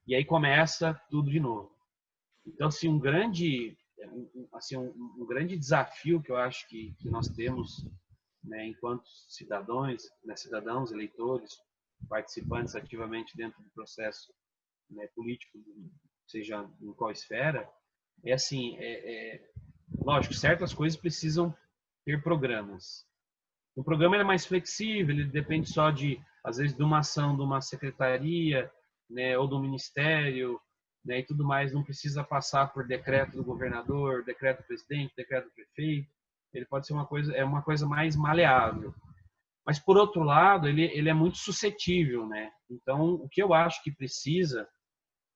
E aí começa tudo de novo. Então, assim, um grande desafio que eu acho que nós temos, né, enquanto cidadãos, eleitores, participantes ativamente dentro do processo, né, político, seja em qual esfera, é assim, lógico, certas coisas precisam ter programas. O programa é mais flexível, ele depende só às vezes, de uma ação de uma secretaria, né, ou do ministério, né, e tudo mais, não precisa passar por decreto do governador, decreto do presidente, decreto do prefeito. Ele pode ser uma coisa mais maleável. Mas, por outro lado, ele é muito suscetível, né? Então, o que eu acho que precisa,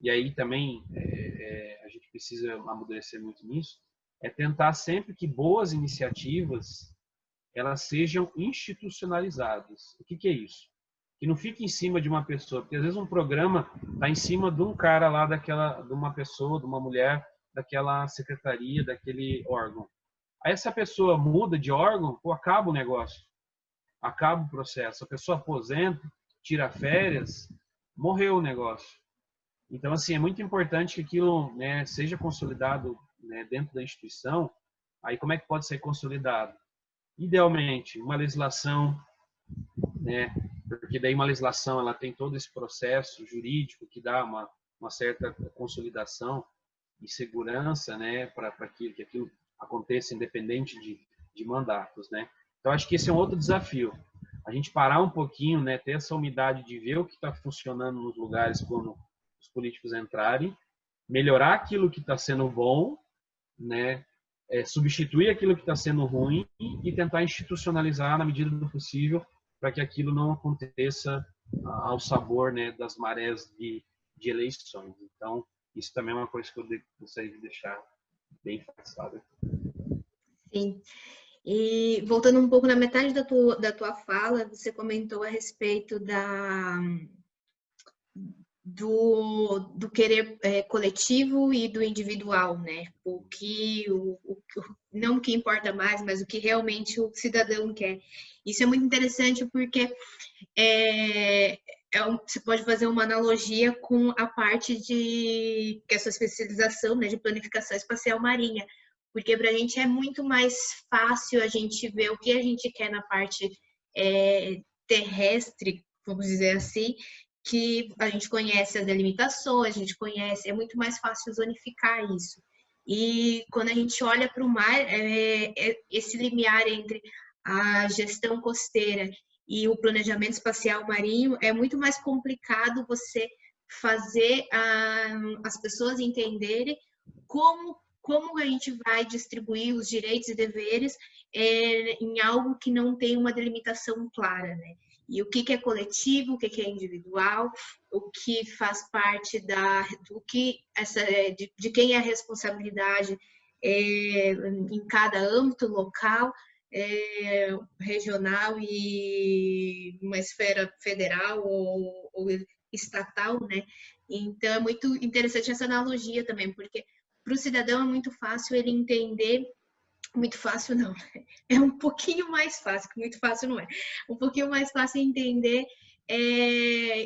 e aí também a gente precisa amadurecer muito nisso, é tentar sempre que boas iniciativas elas sejam institucionalizadas. O que é isso? Que não fique em cima de uma pessoa, porque às vezes um programa está em cima de um cara lá de uma pessoa, de uma mulher, daquela secretaria, daquele órgão. Aí essa pessoa muda de órgão, pô, acaba o negócio, acaba o processo. A pessoa aposenta, tira férias, morreu o negócio. Então, assim, é muito importante que aquilo, né, seja consolidado, né, dentro da instituição. Aí como é que pode ser consolidado? Idealmente, uma legislação, né? Porque daí uma legislação ela tem todo esse processo jurídico que dá uma certa consolidação e segurança, né? Para que aquilo aconteça independente de mandatos, né? Então acho que esse é um outro desafio. A gente parar um pouquinho, né? Ter essa umidade de ver o que está funcionando nos lugares quando os políticos entrarem, melhorar aquilo que está sendo bom, né? Substituir aquilo que está sendo ruim e tentar institucionalizar na medida do possível para que aquilo não aconteça ao sabor, né, das marés de eleições. Então, isso também é uma coisa que eu gostaria de deixar bem fixado. Sim. E voltando um pouco na metade da tua fala, você comentou a respeito do querer coletivo e do individual, né? Não o que importa mais, mas o que realmente o cidadão quer. Isso é muito interessante porque você pode fazer uma analogia com a parte que essa especialização, né, de planificação espacial marinha, porque para a gente é muito mais fácil a gente ver o que a gente quer na parte terrestre, vamos dizer assim, que a gente conhece as delimitações, a gente conhece, é muito mais fácil zonificar isso. E quando a gente olha para o mar, esse limiar entre a gestão costeira e o planejamento espacial marinho, é muito mais complicado você fazer as pessoas entenderem como a gente vai distribuir os direitos e deveres em algo que não tem uma delimitação clara, né? E o que é coletivo, o que é individual, o que faz parte de quem é a responsabilidade em cada âmbito local, regional e uma esfera federal ou estatal, né? Então é muito interessante essa analogia também, porque para o cidadão é muito fácil ele entender. Muito fácil não, é um pouquinho mais fácil, que muito fácil não é. Um pouquinho mais fácil entender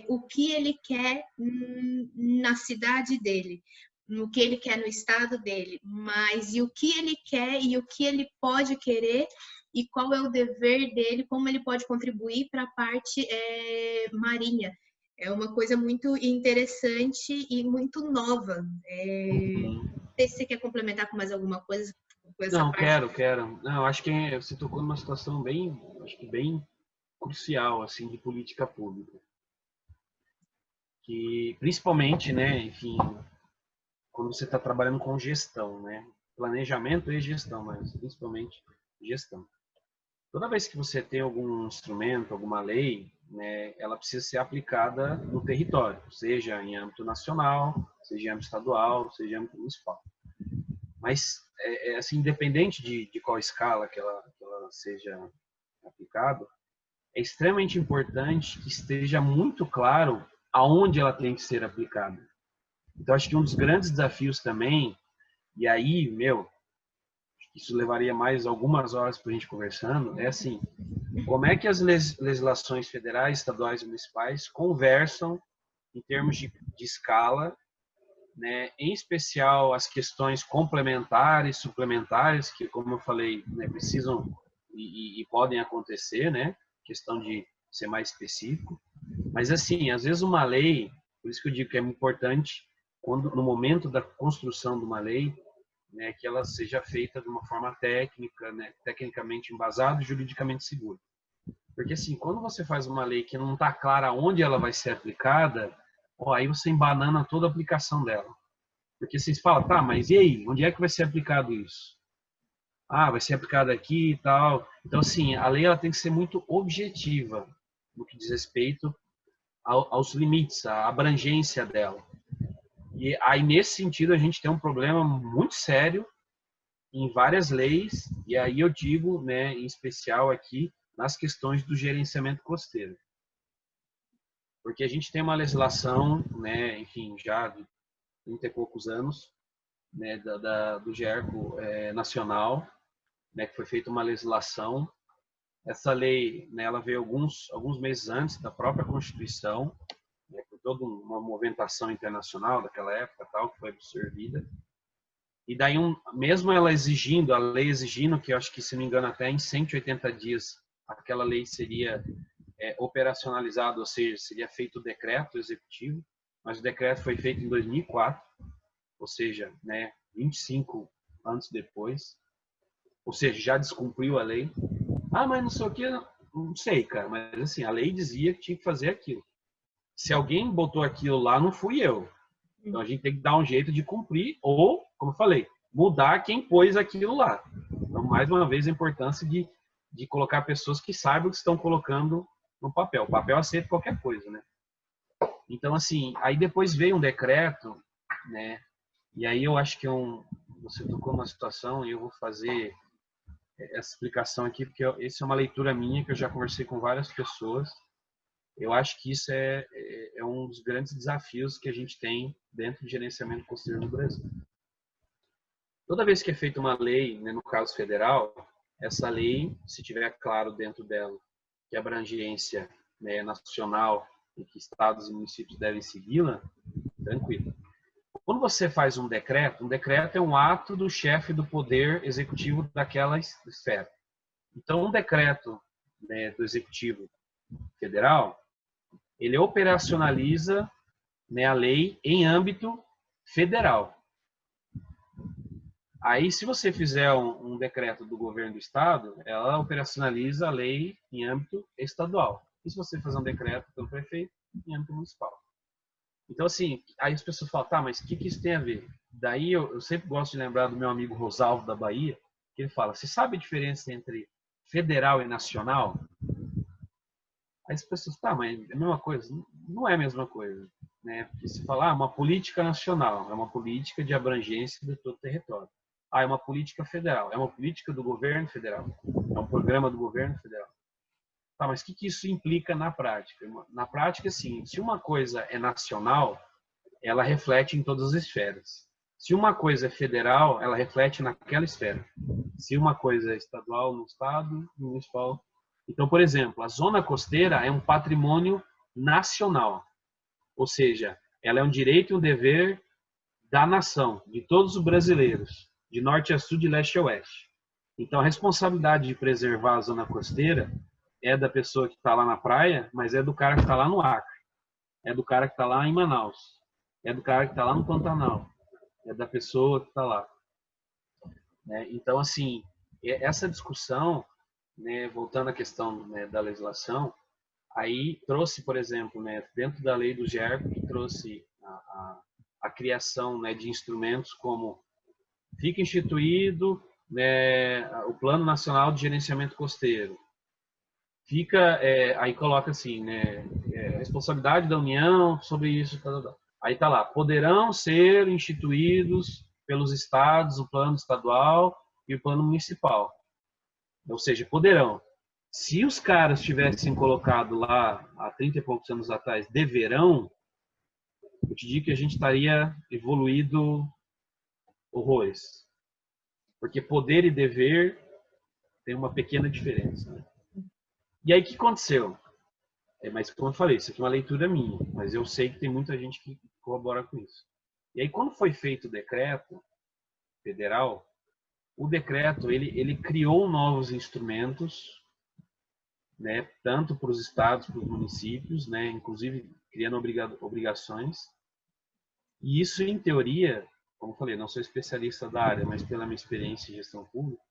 o que ele quer na cidade dele. no que ele quer no estado dele, mas e o que ele quer e o que ele pode querer e qual é o dever dele, como ele pode contribuir para a parte marinha. É uma coisa muito interessante e muito nova. Não sei se você quer complementar com mais alguma coisa com essa Não, parte. quero. Não, acho que você tocou numa situação bem, acho que bem crucial, assim, de política pública. Que, principalmente, né, enfim, quando você está trabalhando com gestão, né? Planejamento e gestão, mas principalmente gestão. Toda vez que você tem algum instrumento, alguma lei, né, ela precisa ser aplicada no território, seja em âmbito nacional, seja em âmbito estadual, seja em âmbito municipal. Mas, assim, independente de qual escala que ela seja aplicada, é extremamente importante que esteja muito claro aonde ela tem que ser aplicada. Então, acho que um dos grandes desafios também, e aí, isso levaria mais algumas horas para a gente conversando, é assim, como é que as legislações federais, estaduais e municipais conversam em termos de escala, né, em especial as questões complementares, suplementares, que, como eu falei, né, precisam e podem acontecer, né, questão de ser mais específico. Mas, assim, às vezes uma lei, por isso que eu digo que é importante, quando no momento da construção de uma lei, né, que ela seja feita de uma forma técnica, né, tecnicamente embasada e juridicamente segura. Porque, assim, quando você faz uma lei que não está clara onde ela vai ser aplicada, aí você embanana toda a aplicação dela. Porque vocês falam, tá, mas e aí? Onde é que vai ser aplicado isso? Ah, vai ser aplicado aqui e tal. Então, assim, a lei ela tem que ser muito objetiva no que diz respeito aos limites, à abrangência dela. E aí, nesse sentido, a gente tem um problema muito sério em várias leis, e aí eu digo, né, em especial aqui, nas questões do gerenciamento costeiro. Porque a gente tem uma legislação, né, enfim, já de 30 e poucos anos, né, do GERCO nacional, né, que foi feita uma legislação. Essa lei, né, ela veio alguns meses antes da própria Constituição, né, por toda uma movimentação internacional daquela época, tal, que foi absorvida. E daí, mesmo ela exigindo, a lei exigindo, que eu acho que, se não me engano, até em 180 dias, aquela lei seria operacionalizada, ou seja, seria feito o decreto executivo, mas o decreto foi feito em 2004, ou seja, né, 25 anos depois, ou seja, já descumpriu a lei. Ah, mas não sei o que, não sei, cara, mas assim, a lei dizia que tinha que fazer aquilo. Se alguém botou aquilo lá, não fui eu. Então a gente tem que dar um jeito de cumprir ou, como eu falei, mudar quem pôs aquilo lá. Então, mais uma vez, a importância de colocar pessoas que saibam o que estão colocando no papel. O papel aceita qualquer coisa, né? Então, assim, aí depois veio um decreto, né? E aí eu acho que você tocou numa situação e eu vou fazer essa explicação aqui, porque essa é uma leitura minha que eu já conversei com várias pessoas. Eu acho que isso é um dos grandes desafios que a gente tem dentro do gerenciamento costeiro no Brasil. Toda vez que é feita uma lei, né, no caso federal, essa lei, se tiver claro dentro dela que a abrangência, né, nacional e que estados e municípios devem segui-la, tranquilo. Quando você faz um decreto é um ato do chefe do poder executivo daquela esfera. Então, um decreto, né, do executivo federal, ele operacionaliza, né, a lei em âmbito federal. Aí, se você fizer um decreto do governo do estado, ela operacionaliza a lei em âmbito estadual. E se você fazer um decreto pelo prefeito, em âmbito municipal. Então, assim, aí as pessoas falam, tá, mas o que isso tem a ver? Daí eu sempre gosto de lembrar do meu amigo Rosalvo da Bahia, que ele fala, você sabe a diferença entre federal e nacional? Aí as pessoas, tá, mas é a mesma coisa? Não é a mesma coisa, né? Porque se falar, uma política nacional, é uma política de abrangência de todo o território. Ah, é uma política federal, é uma política do governo federal, é um programa do governo federal. Tá, mas o que isso implica na prática? Na prática, sim, se uma coisa é nacional, ela reflete em todas as esferas. Se uma coisa é federal, ela reflete naquela esfera. Se uma coisa é estadual, no estado, no municipal. Então, por exemplo, a zona costeira é um patrimônio nacional. Ou seja, ela é um direito e um dever da nação, de todos os brasileiros, de norte a sul, de leste a oeste. Então, a responsabilidade de preservar a zona costeira é da pessoa que está lá na praia, mas é do cara que está lá no Acre, é do cara que está lá em Manaus, é do cara que está lá no Pantanal, é da pessoa que está lá. Né? Então, assim, essa discussão, né, voltando à questão, né, da legislação, aí trouxe, por exemplo, né, dentro da lei do GERP, que trouxe a criação, né, de instrumentos como fica instituído, né, o Plano Nacional de Gerenciamento Costeiro. Fica, aí coloca assim, né, responsabilidade da União sobre isso. Aí está lá, poderão ser instituídos pelos estados o plano estadual e o plano municipal. Ou seja, poderão. Se os caras tivessem colocado lá, há 30 e poucos anos atrás, deverão, eu te digo que a gente estaria evoluído horrores. Porque poder e dever tem uma pequena diferença. Né? E aí, o que aconteceu? Mas, como eu falei, isso aqui é uma leitura minha, mas eu sei que tem muita gente que corrobora com isso. E aí, quando foi feito o decreto federal, o decreto ele criou novos instrumentos, né, tanto para os estados, para os municípios, né, inclusive criando obrigações. E isso, em teoria, como eu falei, não sou especialista da área, mas pela minha experiência em gestão pública,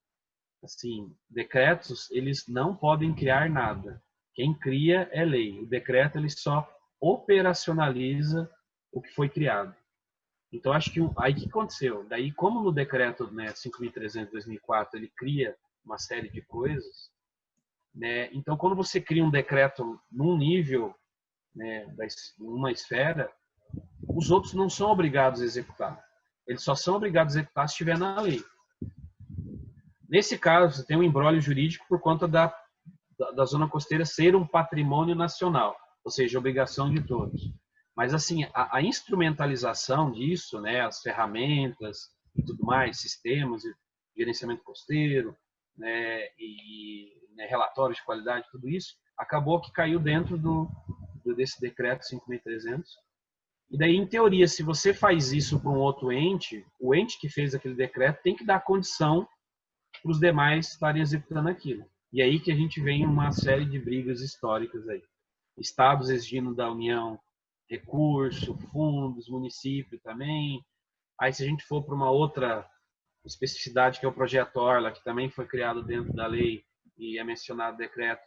assim, decretos, eles não podem criar nada. Quem cria é lei. O decreto, ele só operacionaliza o que foi criado. Então, acho que aí o que aconteceu? Daí, como no decreto, né, 5.300 de 2004, ele cria uma série de coisas, né, então, quando você cria um decreto num nível, né, numa esfera, os outros não são obrigados a executar. Eles só são obrigados a executar se estiver na lei. Nesse caso, você tem um imbróglio jurídico por conta da zona costeira ser um patrimônio nacional, ou seja, obrigação de todos. Mas, assim, a instrumentalização disso, né, as ferramentas e tudo mais, sistemas de gerenciamento costeiro, né, e né, relatórios de qualidade, tudo isso, acabou que caiu dentro desse decreto 5.300. E daí, em teoria, se você faz isso para um outro ente, o ente que fez aquele decreto tem que dar condição para os demais estarem executando aquilo. E aí que a gente vem uma série de brigas históricas aí. Estados exigindo da União recurso, fundos, município também. Aí se a gente for para uma outra especificidade que é o projeto Orla, que também foi criado dentro da lei e é mencionado no decreto,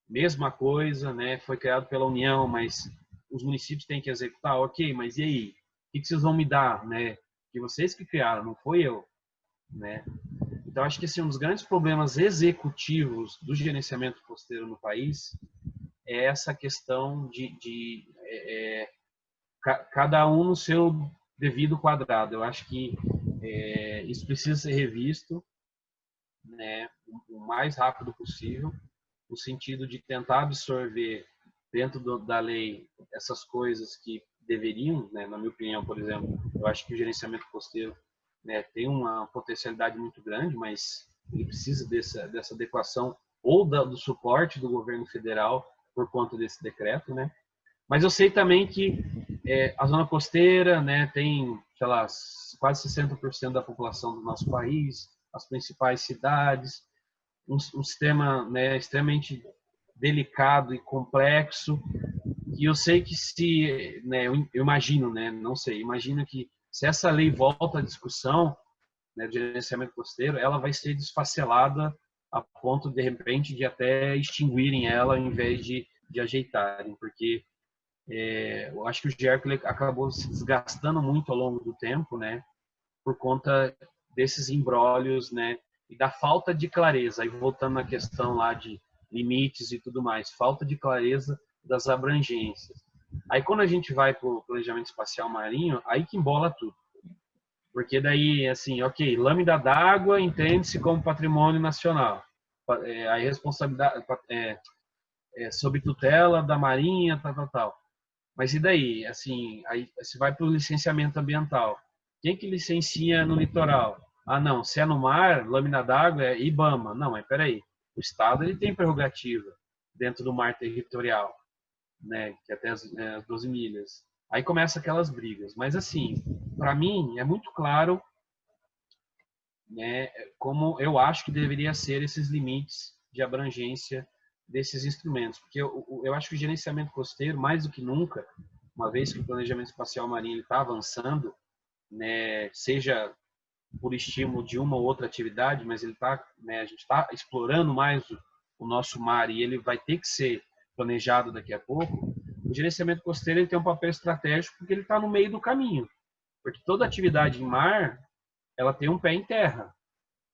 mesma coisa, né? Foi criado pela União, mas os municípios têm que executar, ok, mas e aí? O que vocês vão me dar, né? Que vocês que criaram, não foi eu, né? Então, acho que assim, um dos grandes problemas executivos do gerenciamento costeiro no país é essa questão de cada um no seu devido quadrado. Eu acho que isso precisa ser revisto, né, o mais rápido possível, no sentido de tentar absorver dentro da lei essas coisas que deveriam, né, na minha opinião, por exemplo, eu acho que o gerenciamento costeiro, né, tem uma potencialidade muito grande, mas ele precisa dessa adequação ou do suporte do governo federal por conta desse decreto, né? Mas eu sei também que a zona costeira, né, tem, sei lá, quase 60% da população do nosso país, as principais cidades, um sistema, né, extremamente delicado e complexo, e eu sei que se, né, eu imagino, né, não sei, imagino que se essa lei volta à discussão, né, de gerenciamento costeiro, ela vai ser desfacelada a ponto, de repente, de até extinguirem ela ao invés de ajeitarem, porque eu acho que o GERP acabou se desgastando muito ao longo do tempo, né, por conta desses imbrólios, né, e da falta de clareza. Aí voltando na questão lá de limites e tudo mais, falta de clareza das abrangências. Aí quando a gente vai para o planejamento espacial marinho, aí que embola tudo. Porque daí, assim, ok, lâmina d'água entende-se como patrimônio nacional. A responsabilidade sob tutela da Marinha, tal. Mas e daí? Assim, aí você vai para o licenciamento ambiental. Quem que licencia no litoral? Ah, não, se é no mar, lâmina d'água é IBAMA. Não, mas peraí. O Estado ele tem prerrogativa dentro do mar territorial, né, que é até as 12 milhas. Aí começa aquelas brigas. Mas assim, para mim, é muito claro, né, como eu acho que deveria ser esses limites de abrangência desses instrumentos. Porque eu acho que o gerenciamento costeiro, mais do que nunca, uma vez que o planejamento espacial marinho está avançando, né, seja por estímulo de uma ou outra atividade, mas ele tá, né, a gente está explorando mais o nosso mar e ele vai ter que ser planejado daqui a pouco. O gerenciamento costeiro ele tem um papel estratégico porque ele está no meio do caminho, porque toda atividade em mar ela tem um pé em terra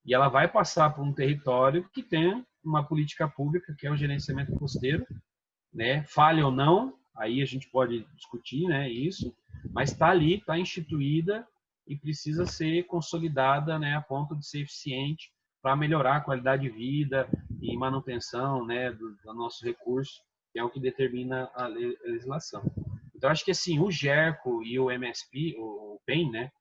e ela vai passar por um território que tem uma política pública que é o gerenciamento costeiro, né? Falha ou não, aí a gente pode discutir, né, isso, mas está ali, está instituída e precisa ser consolidada, né, a ponto de ser eficiente para melhorar a qualidade de vida e manutenção, né, do nosso recurso, que é o que determina a legislação. Então, acho que assim, o GERCO e o MSP, o PEN, né,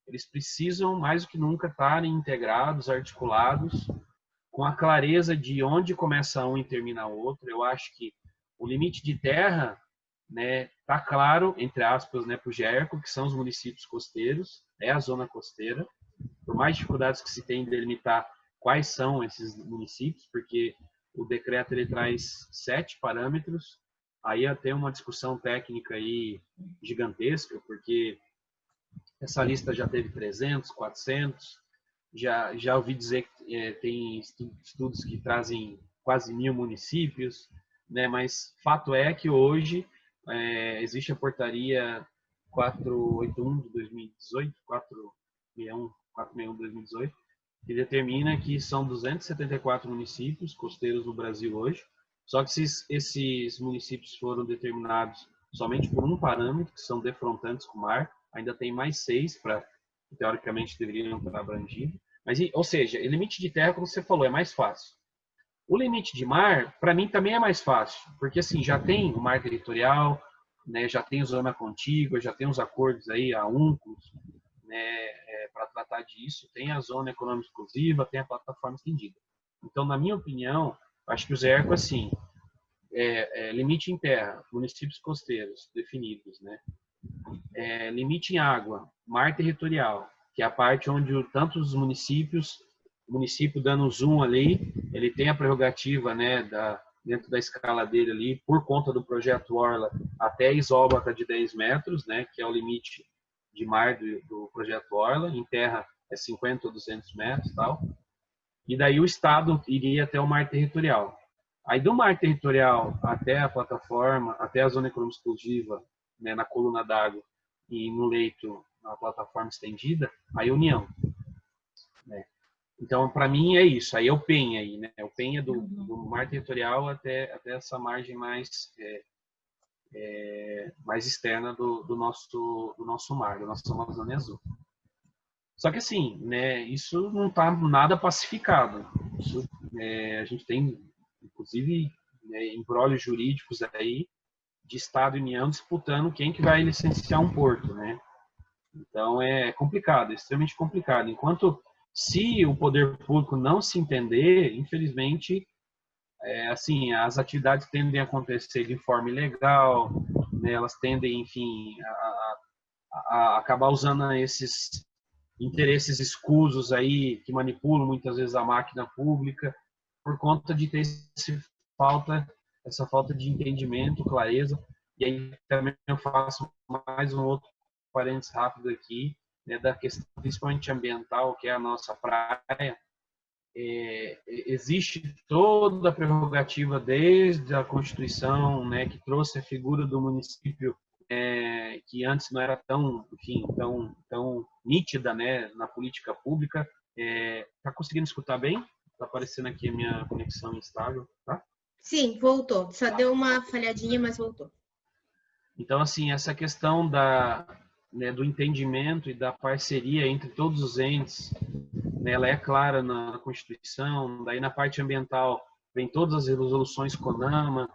eles precisam mais do que nunca estarem integrados, articulados, com a clareza de onde começa um e termina o outro. Eu acho que o limite de terra, né, tá claro, entre aspas, né, para o GERCO, que são os municípios costeiros, é a zona costeira. Por mais dificuldades que se tem em delimitar quais são esses municípios, porque o decreto ele traz 7 parâmetros, aí até uma discussão técnica aí gigantesca, porque essa lista já teve 300, 400, já ouvi dizer que tem estudos que trazem quase 1000 municípios, né? Mas fato é que hoje existe a portaria 481 de 2018, 461 de 2018, que determina que são 274 municípios costeiros no Brasil hoje. Só que esses municípios foram determinados somente por um parâmetro, que são defrontantes com o mar, ainda tem mais 6 para teoricamente deveriam estar abrangidos. Mas, ou seja, o limite de terra, como você falou, é mais fácil. O limite de mar, para mim, também é mais fácil, porque assim, já tem o mar territorial, né, já tem a zona contígua, já tem os acordos aí, a UNCLOS, né, para tratar disso, tem a zona econômica exclusiva, tem a plataforma estendida. Então, na minha opinião, acho que o ZERCO, assim, limite em terra, municípios costeiros definidos, né, limite em água, mar territorial, que é a parte onde tanto os municípios, o município dando zoom ali, ele tem a prerrogativa, né, dentro da escala dele ali, por conta do projeto Orla, até a isóbata de 10 metros, né, que é o limite de mar do projeto Orla, em terra é 50 ou 200 metros, tal. E daí o estado iria até o mar territorial. Aí do mar territorial até a plataforma, até a zona econômica exclusiva, né, na coluna d'água e no leito, na plataforma estendida, aí União. Né? Então, para mim é isso. Aí é o PEN aí, né? O PEN é do mar territorial até essa margem mais mais externa do nosso mar, da nossa Amazônia Azul. Só que assim, né? Isso não está nada pacificado. Isso, a gente tem, inclusive, embrólios jurídicos aí de Estado e União disputando quem que vai licenciar um porto, né? Então é complicado, é extremamente complicado. Enquanto se o poder público não se entender, infelizmente, assim, as atividades tendem a acontecer de forma ilegal, né? Elas tendem, enfim, a acabar usando esses interesses escusos aí que manipulam muitas vezes a máquina pública por conta de ter essa falta de entendimento, clareza. E aí também eu faço mais um outro parênteses rápido aqui, né, da questão principalmente ambiental, que é a nossa praia. Existe toda a prerrogativa desde a Constituição, né, que trouxe a figura do município, que antes não era tão, enfim, tão nítida, né, na política pública. Tá conseguindo escutar bem? Tá aparecendo aqui a minha conexão instável, tá? Sim, voltou. Só deu uma falhadinha, mas voltou. Então, assim, essa questão do entendimento e da parceria entre todos os entes, né, ela é clara na Constituição. Daí, na parte ambiental, vem todas as resoluções CONAMA.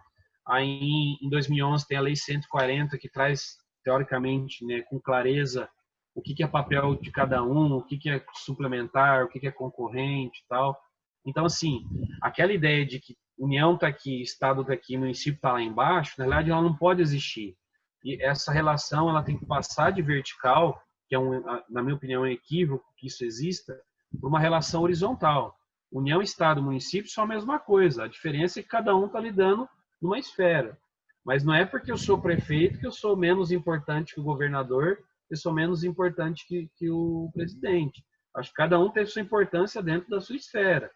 Aí, em 2011, tem a Lei 140, que traz, teoricamente, né, com clareza, o que é papel de cada um, o que é suplementar, o que é concorrente e tal. Então, assim, aquela ideia de que União está aqui, Estado está aqui, município está lá embaixo, na verdade, ela não pode existir. E essa relação ela tem que passar de vertical, que é na minha opinião, um equívoco que isso exista, por uma relação horizontal. União, Estado, município são a mesma coisa. A diferença é que cada um está lidando numa esfera. Mas não é porque eu sou prefeito que eu sou menos importante que o governador, eu sou menos importante que o presidente. Acho que cada um tem sua importância dentro da sua esfera.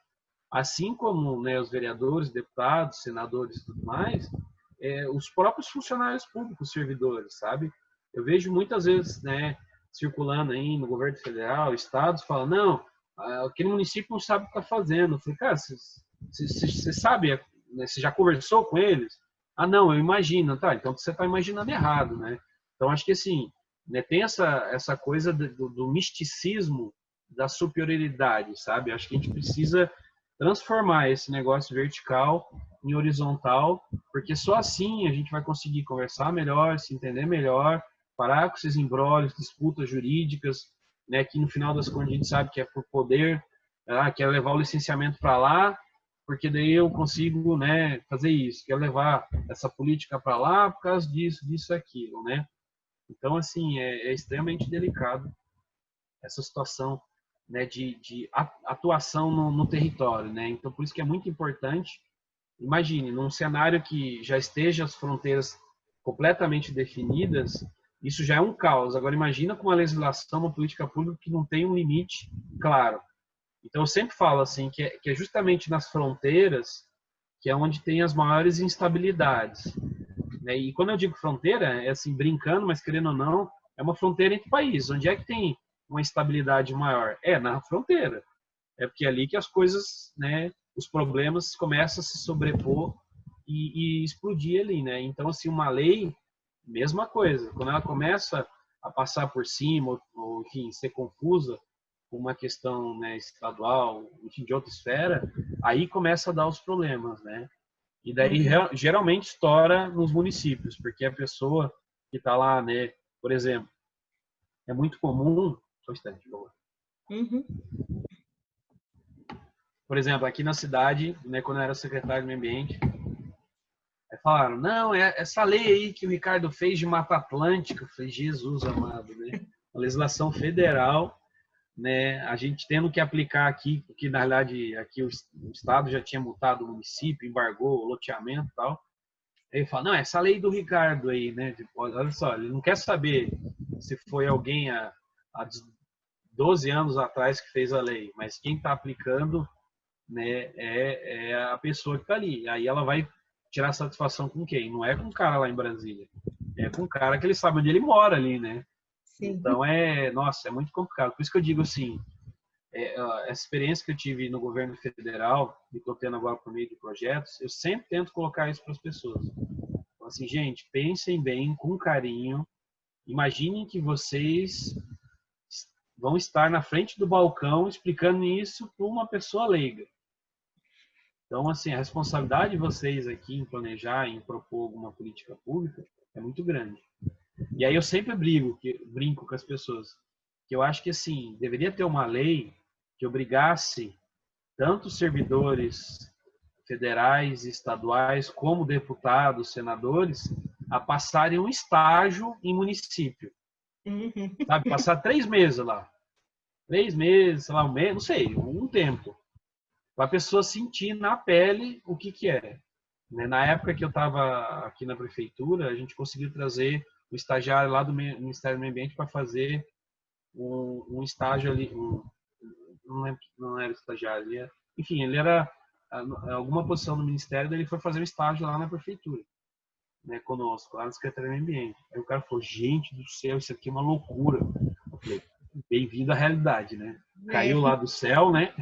Assim como, né, os vereadores, deputados, senadores e tudo mais, os próprios funcionários públicos, servidores, sabe? Eu vejo muitas vezes, né, circulando aí no governo federal, estados, falando, não, aquele município não sabe o que está fazendo. Eu falei, cara, você sabe, né, você já conversou com eles? Ah, não, eu imagino. Tá, então você está imaginando errado, né? Então, acho que assim, né, tem essa coisa do misticismo da superioridade, sabe? Acho que a gente precisa transformar esse negócio vertical em horizontal, porque só assim a gente vai conseguir conversar melhor, se entender melhor, parar com esses embrólios, disputas jurídicas, né, que no final das contas a gente sabe que é por poder, quer levar o licenciamento para lá, porque daí eu consigo, né, fazer isso, quer levar essa política para lá por causa disso, aquilo, né? Então, assim, é extremamente delicado essa situação, né, de atuação no território, né? Então, por isso que é muito importante, imagine, num cenário que já esteja as fronteiras completamente definidas, isso já é um caos. Agora, imagina com uma legislação, uma política pública que não tem um limite claro. Então, eu sempre falo assim, que é justamente nas fronteiras que é onde tem as maiores instabilidades. E quando eu digo fronteira, é assim, brincando, mas querendo ou não, é uma fronteira entre países. Onde é que tem uma instabilidade maior? É na fronteira. É porque é ali que as coisas, né, os problemas começam a se sobrepor e explodir ali, né? Então, assim, uma lei, mesma coisa. Quando ela começa a passar por cima, ou enfim, ser confusa com uma questão, né, estadual, enfim, de outra esfera, aí começa a dar os problemas, né? E daí geralmente estoura nos municípios, porque a pessoa que está lá, né, por exemplo, é muito comum, só um instante, por favor. Por exemplo, aqui na cidade, né, quando eu era secretário do Meio Ambiente, falaram, não, essa lei aí que o Ricardo fez de Mata Atlântica, eu falei, Jesus amado, né? A legislação federal, né, a gente tendo que aplicar aqui, porque na verdade aqui o Estado já tinha multado o município, embargou o loteamento e tal. Aí ele fala, não, essa lei do Ricardo aí, né? Tipo, olha só, ele não quer saber se foi alguém há 12 anos atrás que fez a lei, mas quem está aplicando, né, é a pessoa que está ali. Aí ela vai tirar satisfação com quem? Não é com o cara lá em Brasília, é com o cara que ele sabe onde ele mora ali, né? Sim. Então nossa, é muito complicado. Por isso que eu digo assim, essa experiência que eu tive no governo federal e estou tendo agora por meio de projetos, eu sempre tento colocar isso para as pessoas. Então, assim, gente, pensem bem, com carinho, imaginem que vocês vão estar na frente do balcão explicando isso para uma pessoa leiga. Então, assim, a responsabilidade de vocês aqui em planejar, em propor alguma política pública é muito grande. E aí eu sempre brinco com as pessoas, que eu acho que, assim, deveria ter uma lei que obrigasse tanto servidores federais e estaduais, como deputados, senadores, a passarem um estágio em município. Sabe? Passar 3 meses lá. 3 meses, sei lá, um mês, não sei, um tempo. Para a pessoa sentir na pele o que é. Na época que eu estava aqui na prefeitura, a gente conseguiu trazer o estagiário lá do Ministério do Meio Ambiente para fazer um estágio ali, não lembro, não era estagiário, enfim, ele era alguma posição no Ministério, daí ele foi fazer um estágio lá na prefeitura, né, conosco, lá na Secretaria do Meio Ambiente. Aí o cara falou, gente do céu, isso aqui é uma loucura. Eu falei, bem-vindo à realidade, né? Caiu lá do céu, né?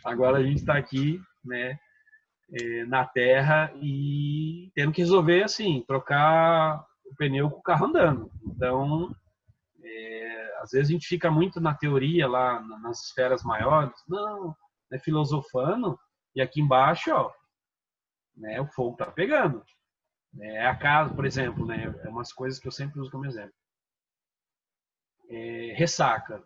Agora a gente está aqui, né, na terra e tendo que resolver, assim, trocar o pneu com o carro andando. Então, às vezes a gente fica muito na teoria lá nas esferas maiores, não, né, filosofando, e aqui embaixo, ó, né, o fogo tá pegando. A casa, por exemplo, né, é umas coisas que eu sempre uso como exemplo. Ressaca.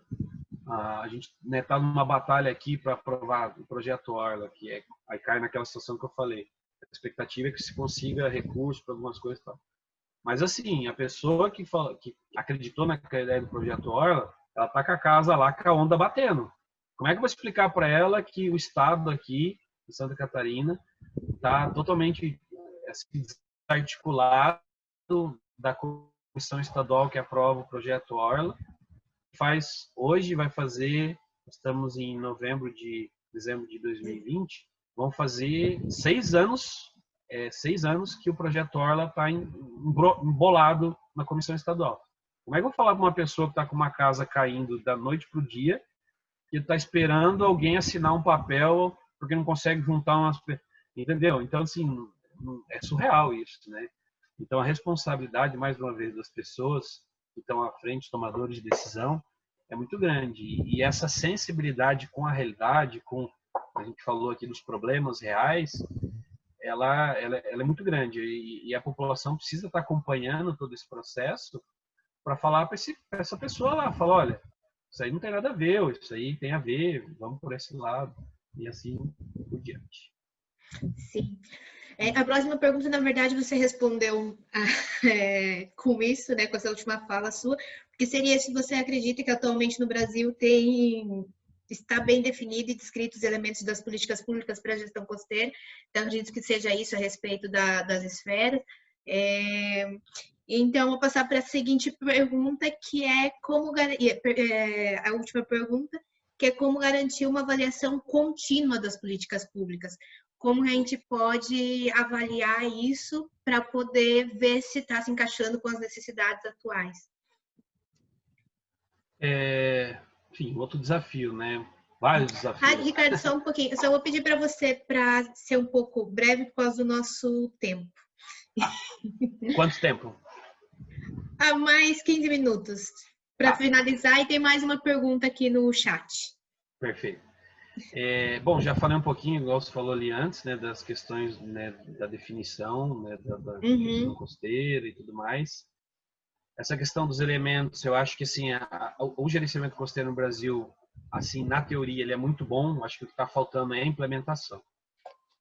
A gente está numa batalha aqui para aprovar o projeto Orla, que aí cai naquela situação que eu falei. A expectativa é que se consiga recursos para algumas coisas e tal. Mas assim, a pessoa que acreditou naquela ideia do projeto Orla, ela está com a casa lá, com a onda batendo. Como é que eu vou explicar para ela que o Estado aqui, em Santa Catarina, está totalmente assim, desarticulado da Comissão Estadual que aprova o projeto Orla? Hoje vai fazer, estamos em dezembro de 2020, vão fazer 6 anos que o projeto Orla está embolado na Comissão Estadual. Como é que eu vou falar para uma pessoa que está com uma casa caindo da noite para o dia, que está esperando alguém assinar um papel porque não consegue juntar umas... Entendeu? Então, assim, é surreal isso, né? Então, a responsabilidade, mais uma vez, das pessoas que estão à frente, tomadores de decisão, é muito grande. E essa sensibilidade com a realidade, com a gente falou aqui dos problemas reais, ela é muito grande. E a população precisa estar acompanhando todo esse processo para falar para essa pessoa lá, falar, olha, isso aí não tem nada a ver, isso aí tem a ver, vamos por esse lado, e assim por diante. Sim. A próxima pergunta, na verdade, você respondeu com isso, né, com essa última fala sua, que seria se você acredita que atualmente no Brasil está bem definido e descrito os elementos das políticas públicas para a gestão costeira. Então, acredito que seja isso a respeito das esferas. Então, vou passar para a seguinte pergunta, que é a última pergunta, que é como garantir uma avaliação contínua das políticas públicas. Como a gente pode avaliar isso para poder ver se está se encaixando com as necessidades atuais? Enfim, outro desafio, né? Vários desafios. Ricardo, só um pouquinho. Eu só vou pedir para você para ser um pouco breve por causa do nosso tempo. Quanto tempo? Mais 15 minutos para finalizar, e tem mais uma pergunta aqui no chat. Perfeito. Bom, já falei um pouquinho, igual você falou ali antes, né, das questões, né, da definição, né, da gestão costeira e tudo mais. Essa questão dos elementos, eu acho que assim, o gerenciamento costeiro no Brasil, assim, na teoria, ele é muito bom. Acho que o que está faltando é a implementação.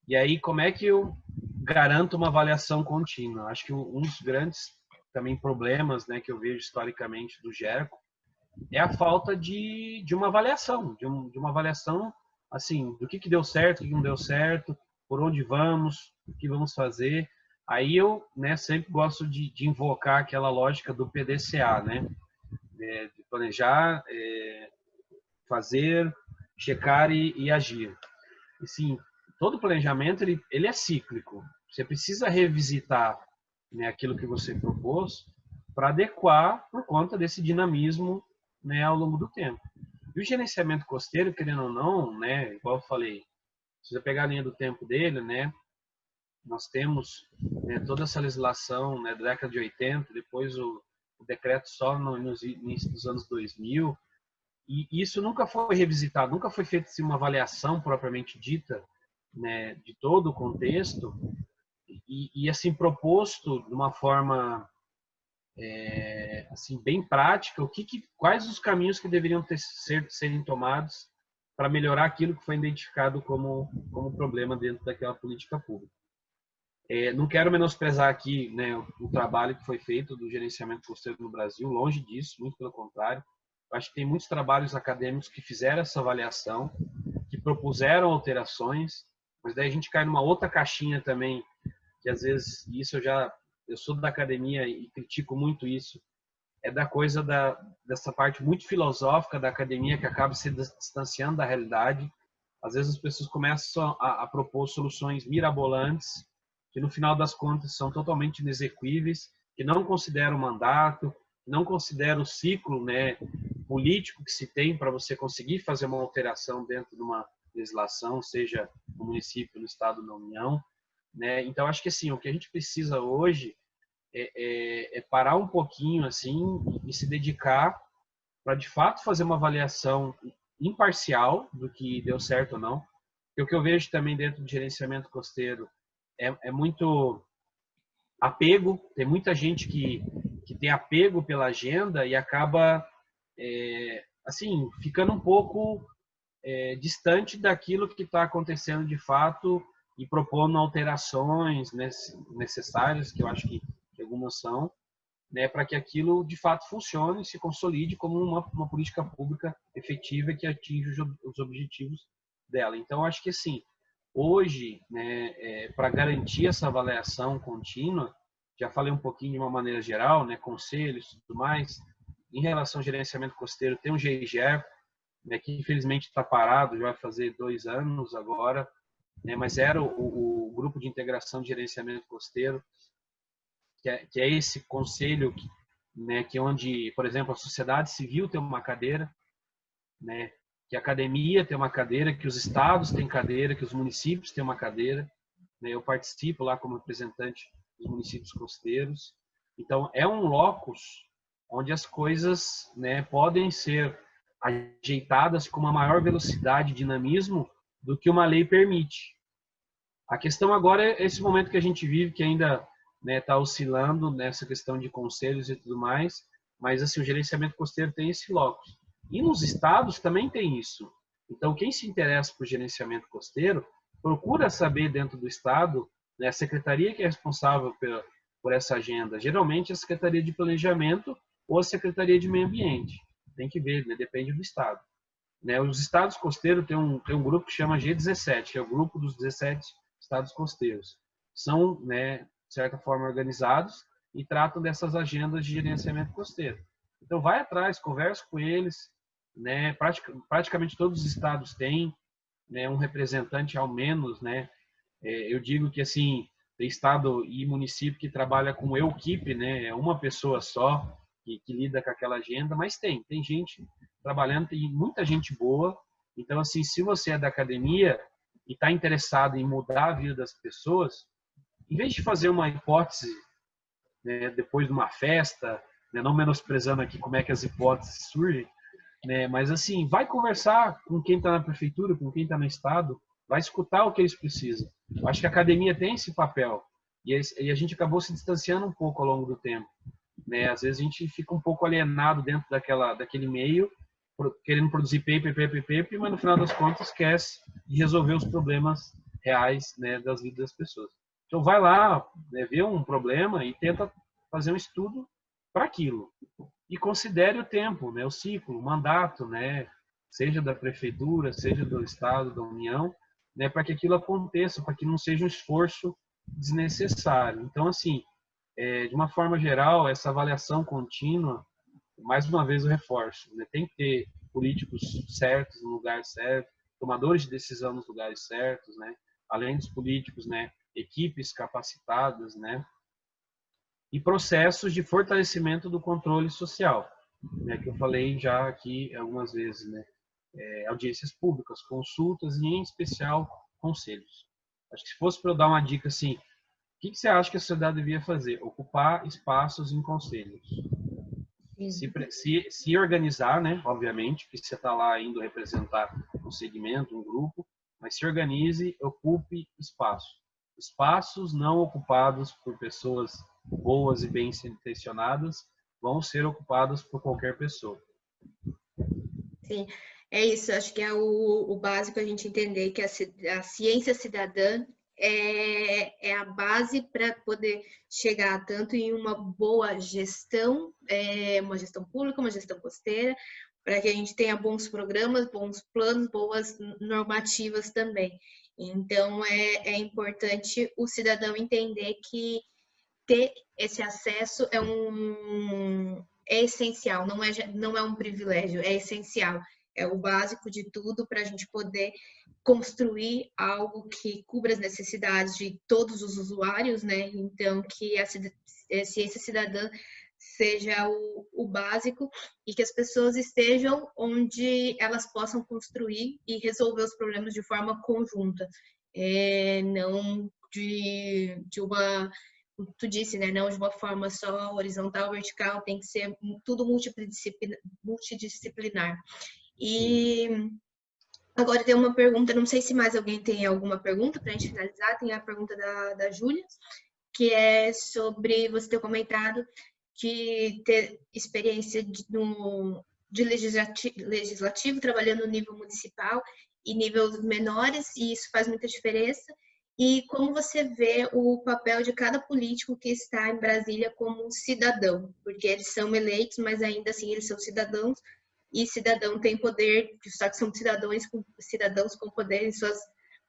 E aí, como é que eu garanto uma avaliação contínua? Acho que um dos grandes também problemas, né, que eu vejo historicamente do GERCO é a falta de uma avaliação, de uma avaliação assim, do que deu certo, o que não deu certo, por onde vamos, o que vamos fazer. Aí eu, né, sempre gosto de invocar aquela lógica do PDCA, né, de planejar, fazer, checar e agir. E sim, todo planejamento ele é cíclico. Você precisa revisitar, né, aquilo que você propôs para adequar por conta desse dinamismo, né, ao longo do tempo. E o gerenciamento costeiro, querendo ou não, né, igual eu falei, se você pegar a linha do tempo dele, né, nós temos, né, toda essa legislação, né, da década de 80, depois o decreto só no início dos anos 2000, e isso nunca foi revisitado, nunca foi feita assim, uma avaliação propriamente dita, né, de todo o contexto, e assim proposto de uma forma assim bem prática, quais os caminhos que deveriam serem tomados para melhorar aquilo que foi identificado como problema dentro daquela política pública. Não quero menosprezar aqui, né, o trabalho que foi feito do gerenciamento costeiro no Brasil, longe disso, muito pelo contrário. Eu acho que tem muitos trabalhos acadêmicos que fizeram essa avaliação, que propuseram alterações, mas daí a gente cai numa outra caixinha também, que às vezes, isso eu sou da academia e critico muito isso, é da coisa dessa parte muito filosófica da academia que acaba se distanciando da realidade. Às vezes as pessoas começam a propor soluções mirabolantes, que no final das contas são totalmente inexequíveis, que não consideram o mandato, não consideram o ciclo, né, político que se tem para você conseguir fazer uma alteração dentro de uma legislação, seja no município, no estado, na União, né? Então acho que assim, o que a gente precisa hoje é parar um pouquinho assim e se dedicar para de fato fazer uma avaliação imparcial do que deu certo ou não. Porque o que eu vejo também dentro do gerenciamento costeiro é muito apego. Tem muita gente que tem apego pela agenda e acaba assim ficando um pouco distante daquilo que está acontecendo de fato e propondo alterações necessárias, que eu acho que algumas são, né, para que aquilo de fato funcione e se consolide como uma política pública efetiva que atinge os objetivos dela. Então, acho que assim, hoje, né, para garantir essa avaliação contínua, já falei um pouquinho de uma maneira geral, né, conselhos e tudo mais, em relação ao gerenciamento costeiro, tem um GIGER, né, que infelizmente está parado, já vai fazer 2 anos agora, né, mas era o Grupo de Integração de Gerenciamento Costeiro, que é esse conselho, né, que é onde, por exemplo, a sociedade civil tem uma cadeira, né, que a academia tem uma cadeira, que os estados têm cadeira, que os municípios têm uma cadeira, né, eu participo lá como representante dos municípios costeiros. Então, é um locus onde as coisas, né, podem ser ajeitadas com uma maior velocidade e dinamismo do que uma lei permite. A questão agora é esse momento que a gente vive, que ainda está oscilando nessa questão de conselhos e tudo mais, mas assim, o gerenciamento costeiro tem esse locus. E nos estados também tem isso. Então, quem se interessa por gerenciamento costeiro, procura saber dentro do estado, né, a secretaria que é responsável por essa agenda. Geralmente, a Secretaria de Planejamento ou a Secretaria de Meio Ambiente. Tem que ver, né, depende do estado. Né, os estados costeiros tem um grupo que chama G17, que é o grupo dos 17 estados costeiros. São, né, de certa forma, organizados e tratam dessas agendas de gerenciamento costeiro. Então, vai atrás, conversa com eles, né? Praticamente todos os estados têm, né, um representante ao menos, né? Eu digo que assim, tem estado e município que trabalha com equipe, né? É uma pessoa só que lida com aquela agenda, mas tem gente trabalhando, tem muita gente boa. Então, assim, se você é da academia e está interessado em mudar a vida das pessoas, em vez de fazer uma hipótese, né, depois de uma festa, né, não menosprezando aqui como é que as hipóteses surgem, né, mas assim, vai conversar com quem está na prefeitura, com quem está no estado, vai escutar o que eles precisam. Eu acho que a academia tem esse papel e a gente acabou se distanciando um pouco ao longo do tempo. Né? Às vezes a gente fica um pouco alienado dentro daquele meio, querendo produzir paper, mas no final das contas esquece de resolver os problemas reais, né, das vidas das pessoas. Então vai lá, né, vê um problema e tenta fazer um estudo para aquilo. E considere o tempo, né, o ciclo, o mandato, né, seja da prefeitura, seja do estado, da União, né, para que aquilo aconteça, para que não seja um esforço desnecessário. Então, assim, de uma forma geral, essa avaliação contínua, mais uma vez eu reforço, né, tem que ter políticos certos no lugar certo, tomadores de decisão nos lugares certos, né, além dos políticos, né, equipes capacitadas, né, e processos de fortalecimento do controle social, né, que eu falei já aqui algumas vezes, né, audiências públicas, consultas e, em especial, conselhos. Acho que se fosse para eu dar uma dica assim, o que você acha que a sociedade devia fazer? Ocupar espaços em conselhos. Se organizar, né, obviamente, que você está lá indo representar um segmento, um grupo, mas se organize, ocupe espaço. Espaços não ocupados por pessoas boas e bem intencionadas vão ser ocupados por qualquer pessoa. Sim, é isso. Acho que é o básico a gente entender que a ciência cidadã é a base para poder chegar tanto em uma boa gestão, uma gestão pública, uma gestão costeira, para que a gente tenha bons programas, bons planos, boas normativas também. Então, é importante o cidadão entender que ter esse acesso é essencial, não é um privilégio, é essencial. É o básico de tudo para a gente poder construir algo que cubra as necessidades de todos os usuários, né? Então, que a ciência cidadã seja o básico e que as pessoas estejam onde elas possam construir e resolver os problemas de forma conjunta, não de uma, tu disse, né, não de uma forma só horizontal, vertical, tem que ser tudo multidisciplinar. E agora tem uma pergunta, não sei se mais alguém tem alguma pergunta para a gente finalizar, tem a pergunta da Júlia, que é sobre você ter comentado de ter experiência de legislativo, trabalhando no nível municipal e níveis menores, e isso faz muita diferença. E como você vê o papel de cada político que está em Brasília como um cidadão? Porque eles são eleitos, mas ainda assim eles são cidadãos, e cidadão tem poder, só que são cidadãos com poder em suas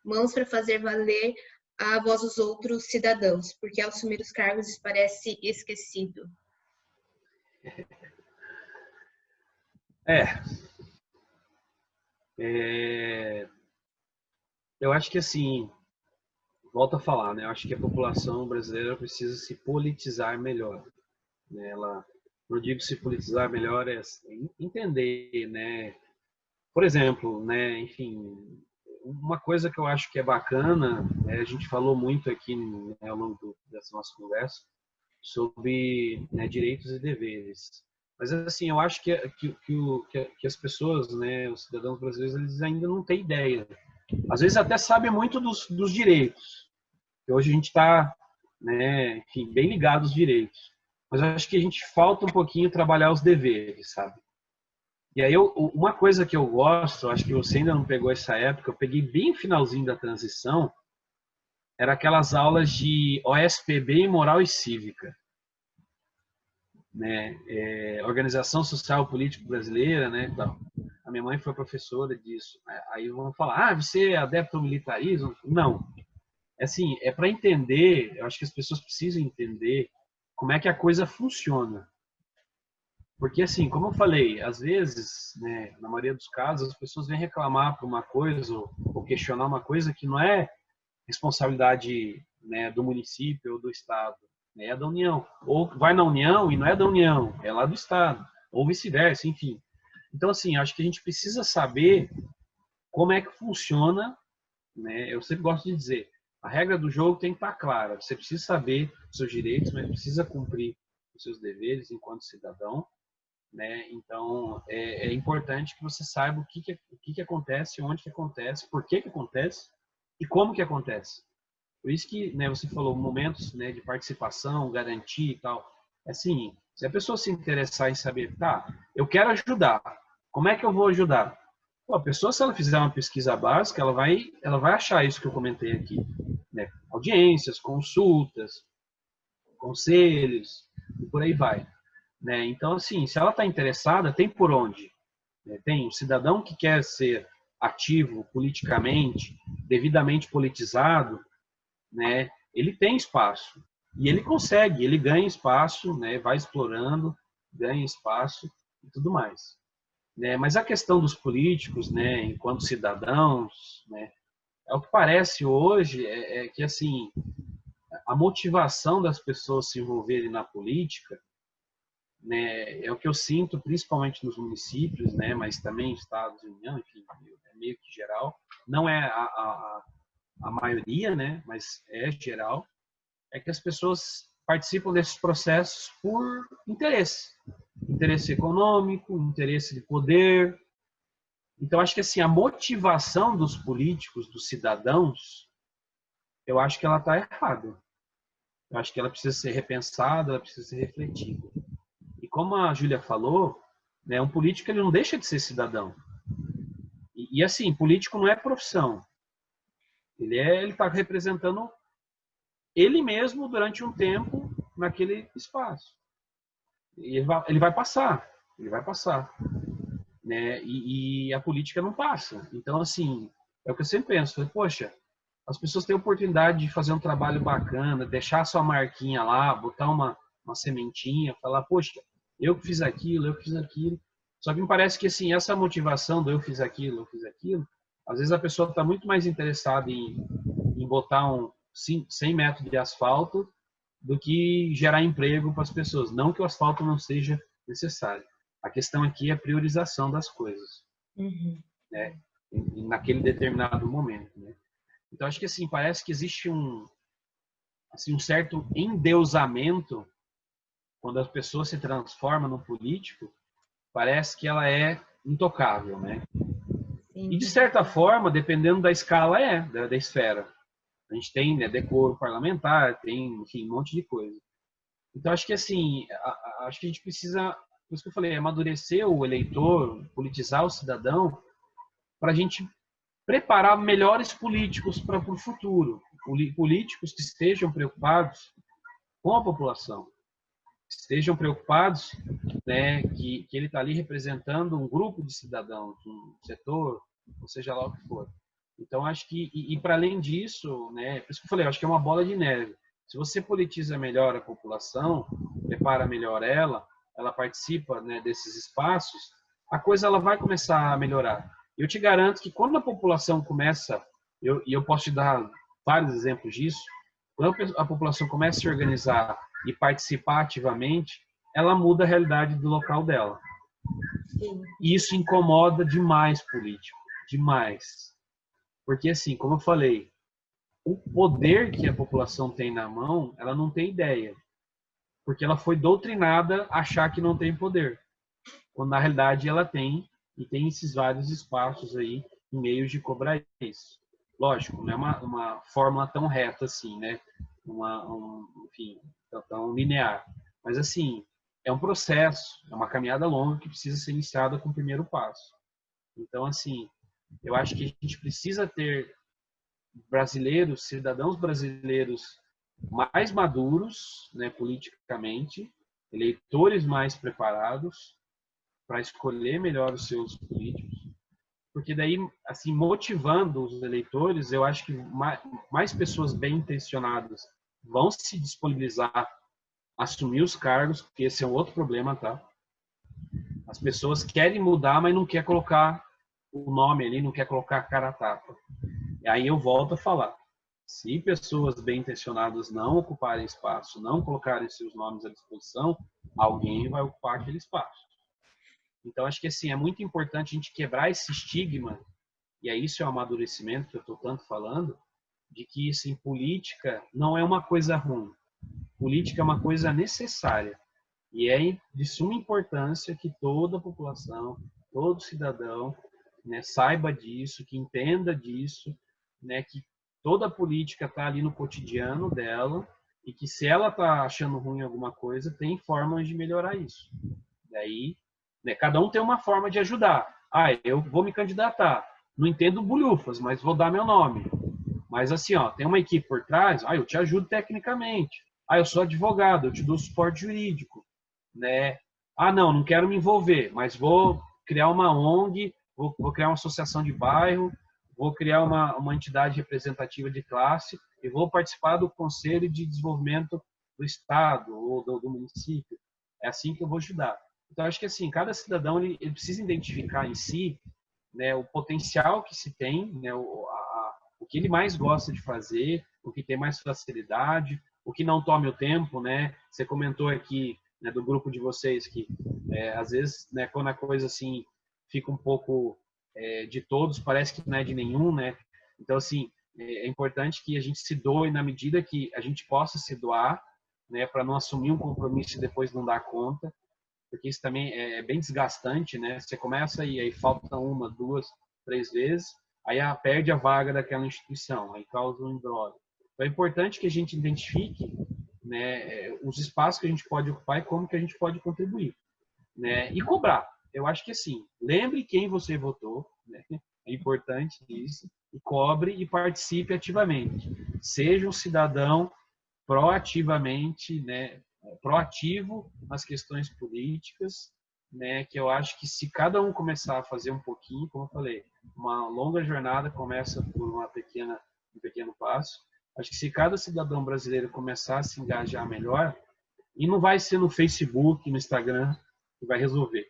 mãos para fazer valer a voz dos outros cidadãos, porque ao assumir os cargos isso parece esquecido. Eu acho que assim, volto a falar, né? Eu acho que a população brasileira precisa se politizar melhor, né? Ela, não digo se politizar melhor, é entender, né? Por exemplo, né? Enfim, uma coisa que eu acho que é bacana, né? A gente falou muito aqui, né, ao longo dessa nossa conversa sobre, né, direitos e deveres. Mas assim, eu acho que as pessoas, né, os cidadãos brasileiros, eles ainda não têm ideia. Às vezes até sabem muito dos direitos, que hoje a gente está, né, enfim, bem ligado aos direitos. Mas eu acho que a gente falta um pouquinho trabalhar os deveres, sabe? E aí, uma coisa que eu gosto, acho que você ainda não pegou essa época, eu peguei bem finalzinho da transição, era aquelas aulas de OSPB em Moral e Cívica, né? Organização Social Política Brasileira, né? Então, a minha mãe foi professora disso. Aí vão falar, você é adepto ao militarismo? Não. É assim, é para entender, eu acho que as pessoas precisam entender como é que a coisa funciona. Porque, assim, como eu falei, às vezes, né, na maioria dos casos, as pessoas vêm reclamar por uma coisa ou questionar uma coisa que não é responsabilidade, né, do município ou do estado, né, é da União. Ou vai na União e não é da União, é lá do estado. Ou vice-versa, enfim. Então, assim, acho que a gente precisa saber como é que funciona, né? Eu sempre gosto de dizer, a regra do jogo tem que estar clara. Você precisa saber os seus direitos, mas precisa cumprir os seus deveres enquanto cidadão, né? Então, é importante que você saiba o que acontece, onde que acontece, por que acontece e como que acontece. Por isso que, né, você falou momentos, né, de participação, garantia e tal. Assim, se a pessoa se interessar em saber, tá, eu quero ajudar, como é que eu vou ajudar? Pô, a pessoa, se ela fizer uma pesquisa básica, ela vai achar isso que eu comentei aqui, né? Audiências, consultas, conselhos e por aí vai, né? Então, assim, se ela está interessada, tem por onde, né? Tem um cidadão que quer ser ativo politicamente, devidamente politizado, né? Ele tem espaço e ele consegue, ele ganha espaço, né? Vai explorando, ganha espaço e tudo mais, né? Mas a questão dos políticos, né? Enquanto cidadãos, né? É o que parece hoje é que assim a motivação das pessoas se envolverem na política, né? É o que eu sinto principalmente nos municípios, né? Mas também em estados e União, enfim, é meio que geral. Não é a maioria, né? Mas é geral. É que as pessoas participam desses processos por interesse. Interesse econômico, interesse de poder. Então, acho que assim, a motivação dos políticos, dos cidadãos, eu acho que ela está errada. Eu acho que ela precisa ser repensada, ela precisa ser refletida. E como a Júlia falou, né, um político ele não deixa de ser cidadão. E assim, político não é profissão. Ele está representando ele mesmo durante um tempo naquele espaço. E ele vai passar, né? E a política não passa. Então, assim, é o que eu sempre penso. Poxa, as pessoas têm a oportunidade de fazer um trabalho bacana, deixar sua marquinha lá, botar uma sementinha, falar, poxa, eu que fiz aquilo, eu que fiz aquilo. Só que me parece que, assim, essa motivação do eu fiz aquilo, às vezes a pessoa está muito mais interessada em botar 100 metros de asfalto do que gerar emprego para as pessoas. Não que o asfalto não seja necessário. A questão aqui é a priorização das coisas, né? Naquele determinado momento, né? Então, acho que assim, parece que existe um certo endeusamento quando a pessoa se transforma no político, parece que ela é intocável, né? Sim. E de certa forma, dependendo da escala, da esfera. A gente tem, né, decoro parlamentar, tem, enfim, um monte de coisa. Então, acho que assim, acho que a gente precisa, por isso que eu falei, amadurecer o eleitor, politizar o cidadão, para a gente preparar melhores políticos para o futuro. políticos que estejam preocupados com a população, estejam preocupados, né, que ele está ali representando um grupo de cidadãos, um setor, ou seja lá o que for. Então, acho que, e para além disso, né, por isso que eu falei, acho que é uma bola de neve. Se você politiza melhor a população, prepara melhor ela participa, né, desses espaços, a coisa ela vai começar a melhorar. Eu te garanto que quando a população começa, e eu posso te dar vários exemplos disso, quando a população começa a se organizar e participar ativamente, ela muda a realidade do local dela. Sim. E isso incomoda demais político, demais. Porque, assim, como eu falei, o poder que a população tem na mão, ela não tem ideia. Porque ela foi doutrinada a achar que não tem poder. Quando, na realidade, ela tem, e tem esses vários espaços aí, em meios de cobrar isso. Lógico, não é uma fórmula tão reta assim, né? Enfim, tão linear. Mas, assim, é um processo, é uma caminhada longa que precisa ser iniciada com o primeiro passo. Então, assim, eu acho que a gente precisa ter brasileiros, cidadãos brasileiros mais maduros, né, politicamente, eleitores mais preparados para escolher melhor os seus políticos, porque daí, assim, motivando os eleitores, eu acho que mais pessoas bem intencionadas vão se disponibilizar a assumir os cargos, porque esse é um outro problema, tá? As pessoas querem mudar, mas não quer colocar o nome ali, não quer colocar a cara a tapa. E aí eu volto a falar. Se pessoas bem intencionadas não ocuparem espaço, não colocarem seus nomes à disposição, alguém vai ocupar aquele espaço. Então, acho que assim, é muito importante a gente quebrar esse estigma, e aí isso é o amadurecimento que eu estou tanto falando, de que assim, política não é uma coisa ruim. Política é uma coisa necessária. E é de suma importância que toda a população, todo cidadão, né, saiba disso, que entenda disso, né, que toda a política está ali no cotidiano dela e que se ela está achando ruim alguma coisa, tem formas de melhorar isso. Daí, né, cada um tem uma forma de ajudar. Ah, eu vou me candidatar. Não entendo bulhufas, mas vou dar meu nome. Mas assim, ó, tem uma equipe por trás, eu te ajudo tecnicamente. Eu sou advogado, eu te dou suporte jurídico, né? Não quero me envolver, mas vou criar uma ONG, vou criar uma associação de bairro, vou criar uma entidade representativa de classe e vou participar do Conselho de Desenvolvimento do Estado ou do município. É assim que eu vou ajudar. Então, acho que assim, cada cidadão ele precisa identificar em si, né, o potencial que se tem, né, o que ele mais gosta de fazer, o que tem mais facilidade, o que não tome o tempo, né? Você comentou aqui, né, do grupo de vocês que às vezes, né, quando a coisa assim fica um pouco de todos, parece que não é de nenhum, né? Então, assim, é importante que a gente se doe na medida que a gente possa se doar, né, para não assumir um compromisso e depois não dar conta, porque isso também é bem desgastante, né? Você começa e aí falta 1, 2, 3 vezes, aí perde a vaga daquela instituição, aí causa um imbróglio. Então é importante que a gente identifique, né, os espaços que a gente pode ocupar e como que a gente pode contribuir, né? E cobrar. Eu acho que assim, lembre quem você votou, né? É importante isso, e cobre e participe ativamente. Seja um cidadão proativamente, né, proativo nas questões políticas, né, que eu acho que se cada um começar a fazer um pouquinho, como eu falei, uma longa jornada começa por um pequeno passo. Acho que se cada cidadão brasileiro começar a se engajar melhor, e não vai ser no Facebook, no Instagram que vai resolver.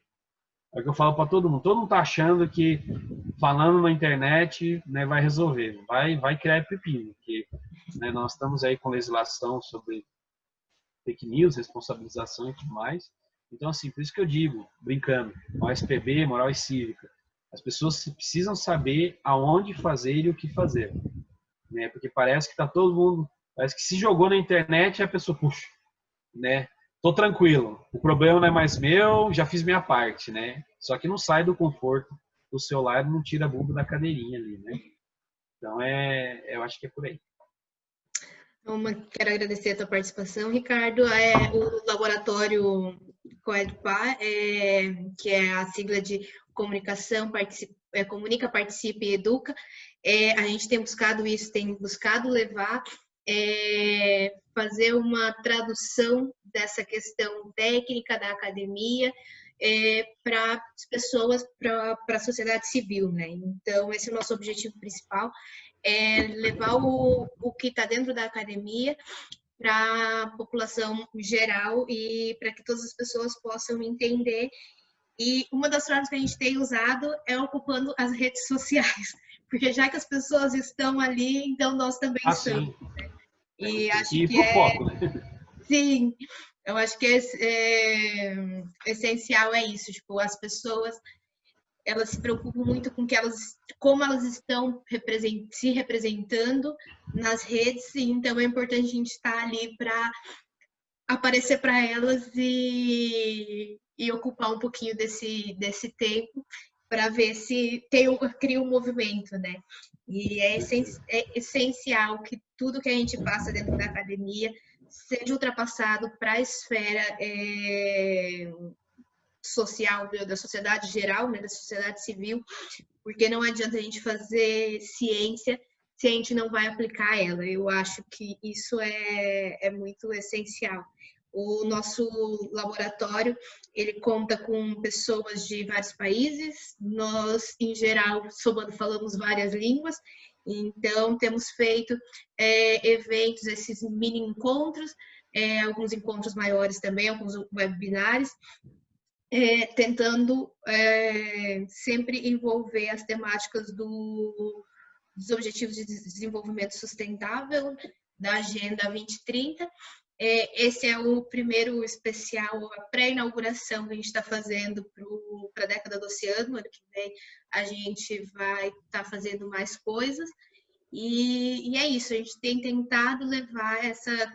É o que eu falo para todo mundo está achando que falando na internet, né, vai resolver, vai criar pepino, porque, né, nós estamos aí com legislação sobre fake news, responsabilização e tudo mais. Então, assim, por isso que eu digo, brincando, OSPB, moral e cívica, as pessoas precisam saber aonde fazer e o que fazer, né? Porque parece que está todo mundo, parece que se jogou na internet e a pessoa, puxa, né? Tô tranquilo, o problema não é mais meu, já fiz minha parte, né? Só que não sai do conforto do seu lar, não tira a bunda da cadeirinha ali, né? Então, eu acho que é por aí. Quero agradecer a tua participação, Ricardo. O laboratório COEDPA, que é a sigla de Comunicação, Comunica, Participa e Educa. A gente tem buscado isso, tem buscado levar, fazer uma tradução dessa questão técnica da academia para as pessoas, para a sociedade civil, né? Então, esse é o nosso objetivo principal, levar o que está dentro da academia para a população geral e para que todas as pessoas possam entender. E uma das formas que a gente tem usado é ocupando as redes sociais, porque já que as pessoas estão ali, então nós também estamos. Sim. Né? E Tem acho que ir que pro foco, né? Sim, eu acho que essencial é isso, tipo, as pessoas, elas se preocupam muito com como elas estão se representando nas redes, então é importante a gente estar ali para aparecer para elas e ocupar um pouquinho desse tempo para ver se cria um movimento, né? E é essencial que tudo que a gente passa dentro da academia seja ultrapassado para a esfera social, da sociedade geral, né, da sociedade civil, porque não adianta a gente fazer ciência se a gente não vai aplicar ela. Eu acho que isso é muito essencial. O nosso laboratório, ele conta com pessoas de vários países. Nós, em geral, falamos várias línguas. Então, temos feito eventos, esses mini encontros, alguns encontros maiores também, alguns webinars, tentando sempre envolver as temáticas dos Objetivos de Desenvolvimento Sustentável, da Agenda 2030. Esse é o primeiro especial, a pré-inauguração que a gente está fazendo para a década do oceano. Ano que vem a gente vai estar fazendo mais coisas. E é isso, a gente tem tentado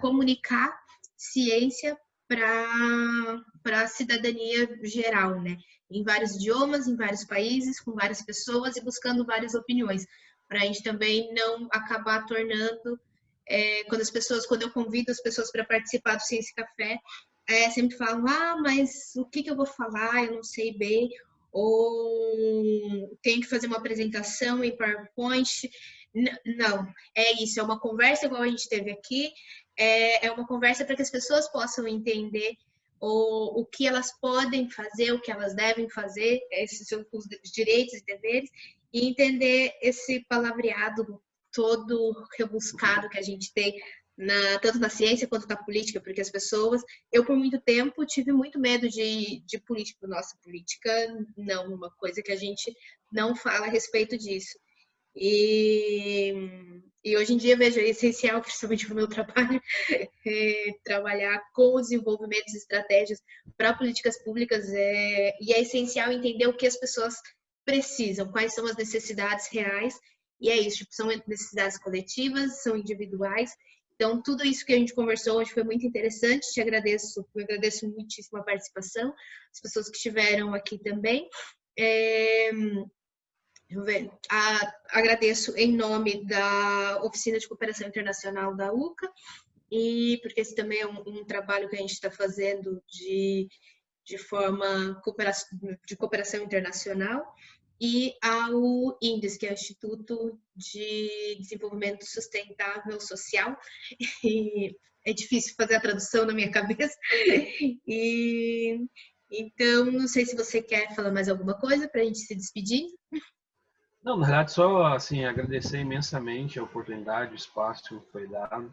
comunicar ciência para a cidadania geral, né? Em vários idiomas, em vários países, com várias pessoas e buscando várias opiniões, para a gente também não acabar tornando, quando eu convido as pessoas para participar do Ciência e Café, sempre falam, mas o que eu vou falar? Eu não sei bem, ou tenho que fazer uma apresentação em PowerPoint. Não, é isso, é uma conversa igual a gente teve aqui, é uma conversa para que as pessoas possam entender o que elas podem fazer, o que elas devem fazer, esses são os direitos e deveres, e entender esse palavreado todo rebuscado que a gente tem, tanto na ciência quanto na política, porque as pessoas... Eu, por muito tempo, tive muito medo de política. Nossa, política não, uma coisa que a gente não fala a respeito disso. E hoje em dia vejo essencial, principalmente para o meu trabalho, trabalhar com o desenvolvimento de estratégias para políticas públicas, e é essencial entender o que as pessoas precisam, quais são as necessidades reais, e é isso, são necessidades coletivas, são individuais. Então, tudo isso que a gente conversou hoje foi muito interessante, eu agradeço muitíssimo a participação, as pessoas que estiveram aqui também. Agradeço em nome da Oficina de Cooperação Internacional da UCA, porque esse também é um trabalho que a gente está fazendo de forma de cooperação internacional, e ao INDES, que é o Instituto de Desenvolvimento Sustentável Social, e é difícil fazer a tradução na minha cabeça, então não sei se você quer falar mais alguma coisa para a gente se despedir. Não, na verdade, só assim, agradecer imensamente a oportunidade, o espaço que foi dado,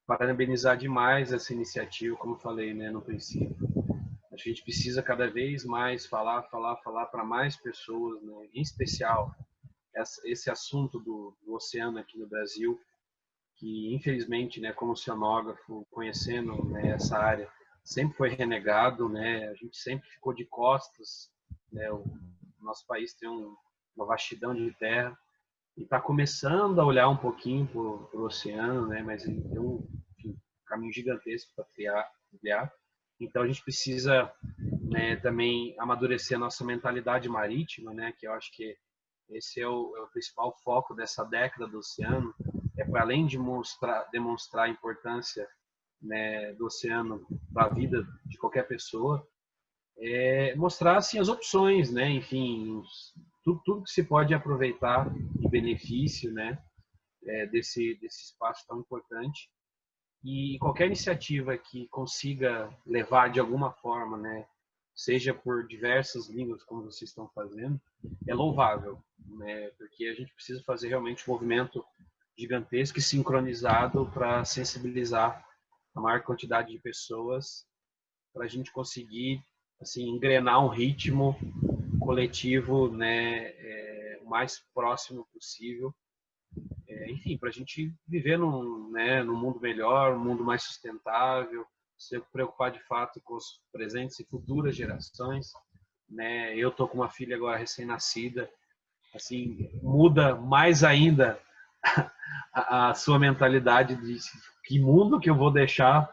parabenizar demais essa iniciativa, como eu falei, né, no princípio. A gente precisa cada vez mais falar para mais pessoas, né, em especial esse assunto do oceano aqui no Brasil, que infelizmente, né, como oceanógrafo, conhecendo, né, essa área, sempre foi renegado, né, a gente sempre ficou de costas, né, o nosso país tem uma vastidão de terra e está começando a olhar um pouquinho para o oceano, né? Mas ele tem um caminho gigantesco para trilhar. Então a gente precisa, né, também amadurecer a nossa mentalidade marítima, né? Que eu acho que esse é o principal foco dessa década do oceano, para além de demonstrar a importância, né, do oceano para a vida de qualquer pessoa, mostrar assim as opções, né? Enfim, tudo que se pode aproveitar de benefício, né, desse espaço tão importante. E qualquer iniciativa que consiga levar de alguma forma, né, seja por diversas línguas, como vocês estão fazendo, é louvável, né, porque a gente precisa fazer realmente um movimento gigantesco e sincronizado para sensibilizar a maior quantidade de pessoas, para a gente conseguir assim engrenar um ritmo coletivo, né, o mais próximo possível, enfim, para a gente viver num mundo melhor, um mundo mais sustentável, se preocupar de fato com os presentes e futuras gerações, né? Eu tô com uma filha agora recém-nascida, assim, muda mais ainda a sua mentalidade de que mundo que eu vou deixar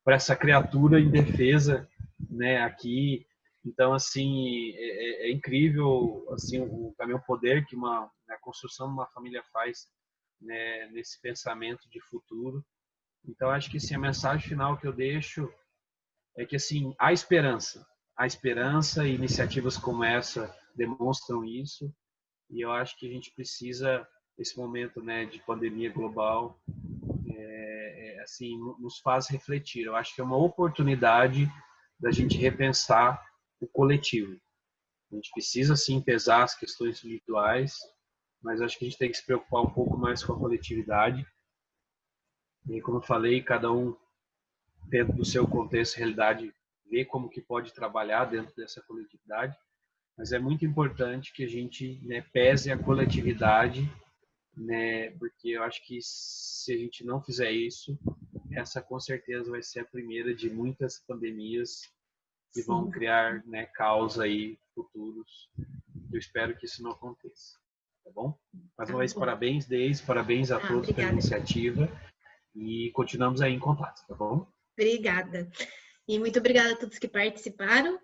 para essa criatura indefesa, né, aqui. Então, assim, é incrível, assim, também o poder que a construção de uma família faz, né, nesse pensamento de futuro. Então, acho que assim, a mensagem final que eu deixo é que assim, há esperança e iniciativas como essa demonstram isso. E eu acho que a gente precisa, nesse momento, né, de pandemia global, assim, nos faz refletir. Eu acho que é uma oportunidade da gente repensar o coletivo. A gente precisa, sim, pesar as questões individuais, mas acho que a gente tem que se preocupar um pouco mais com a coletividade. E, como eu falei, cada um, dentro do seu contexto, realidade, vê como que pode trabalhar dentro dessa coletividade. Mas é muito importante que a gente, né, pese a coletividade, né, porque eu acho que se a gente não fizer isso, essa com certeza vai ser a primeira de muitas pandemias que vão criar, né, caos aí futuros. Eu espero que isso não aconteça, tá bom? Mais uma vez, parabéns, Deise, parabéns a todos pela iniciativa e continuamos aí em contato, tá bom? Obrigada. E muito obrigada a todos que participaram.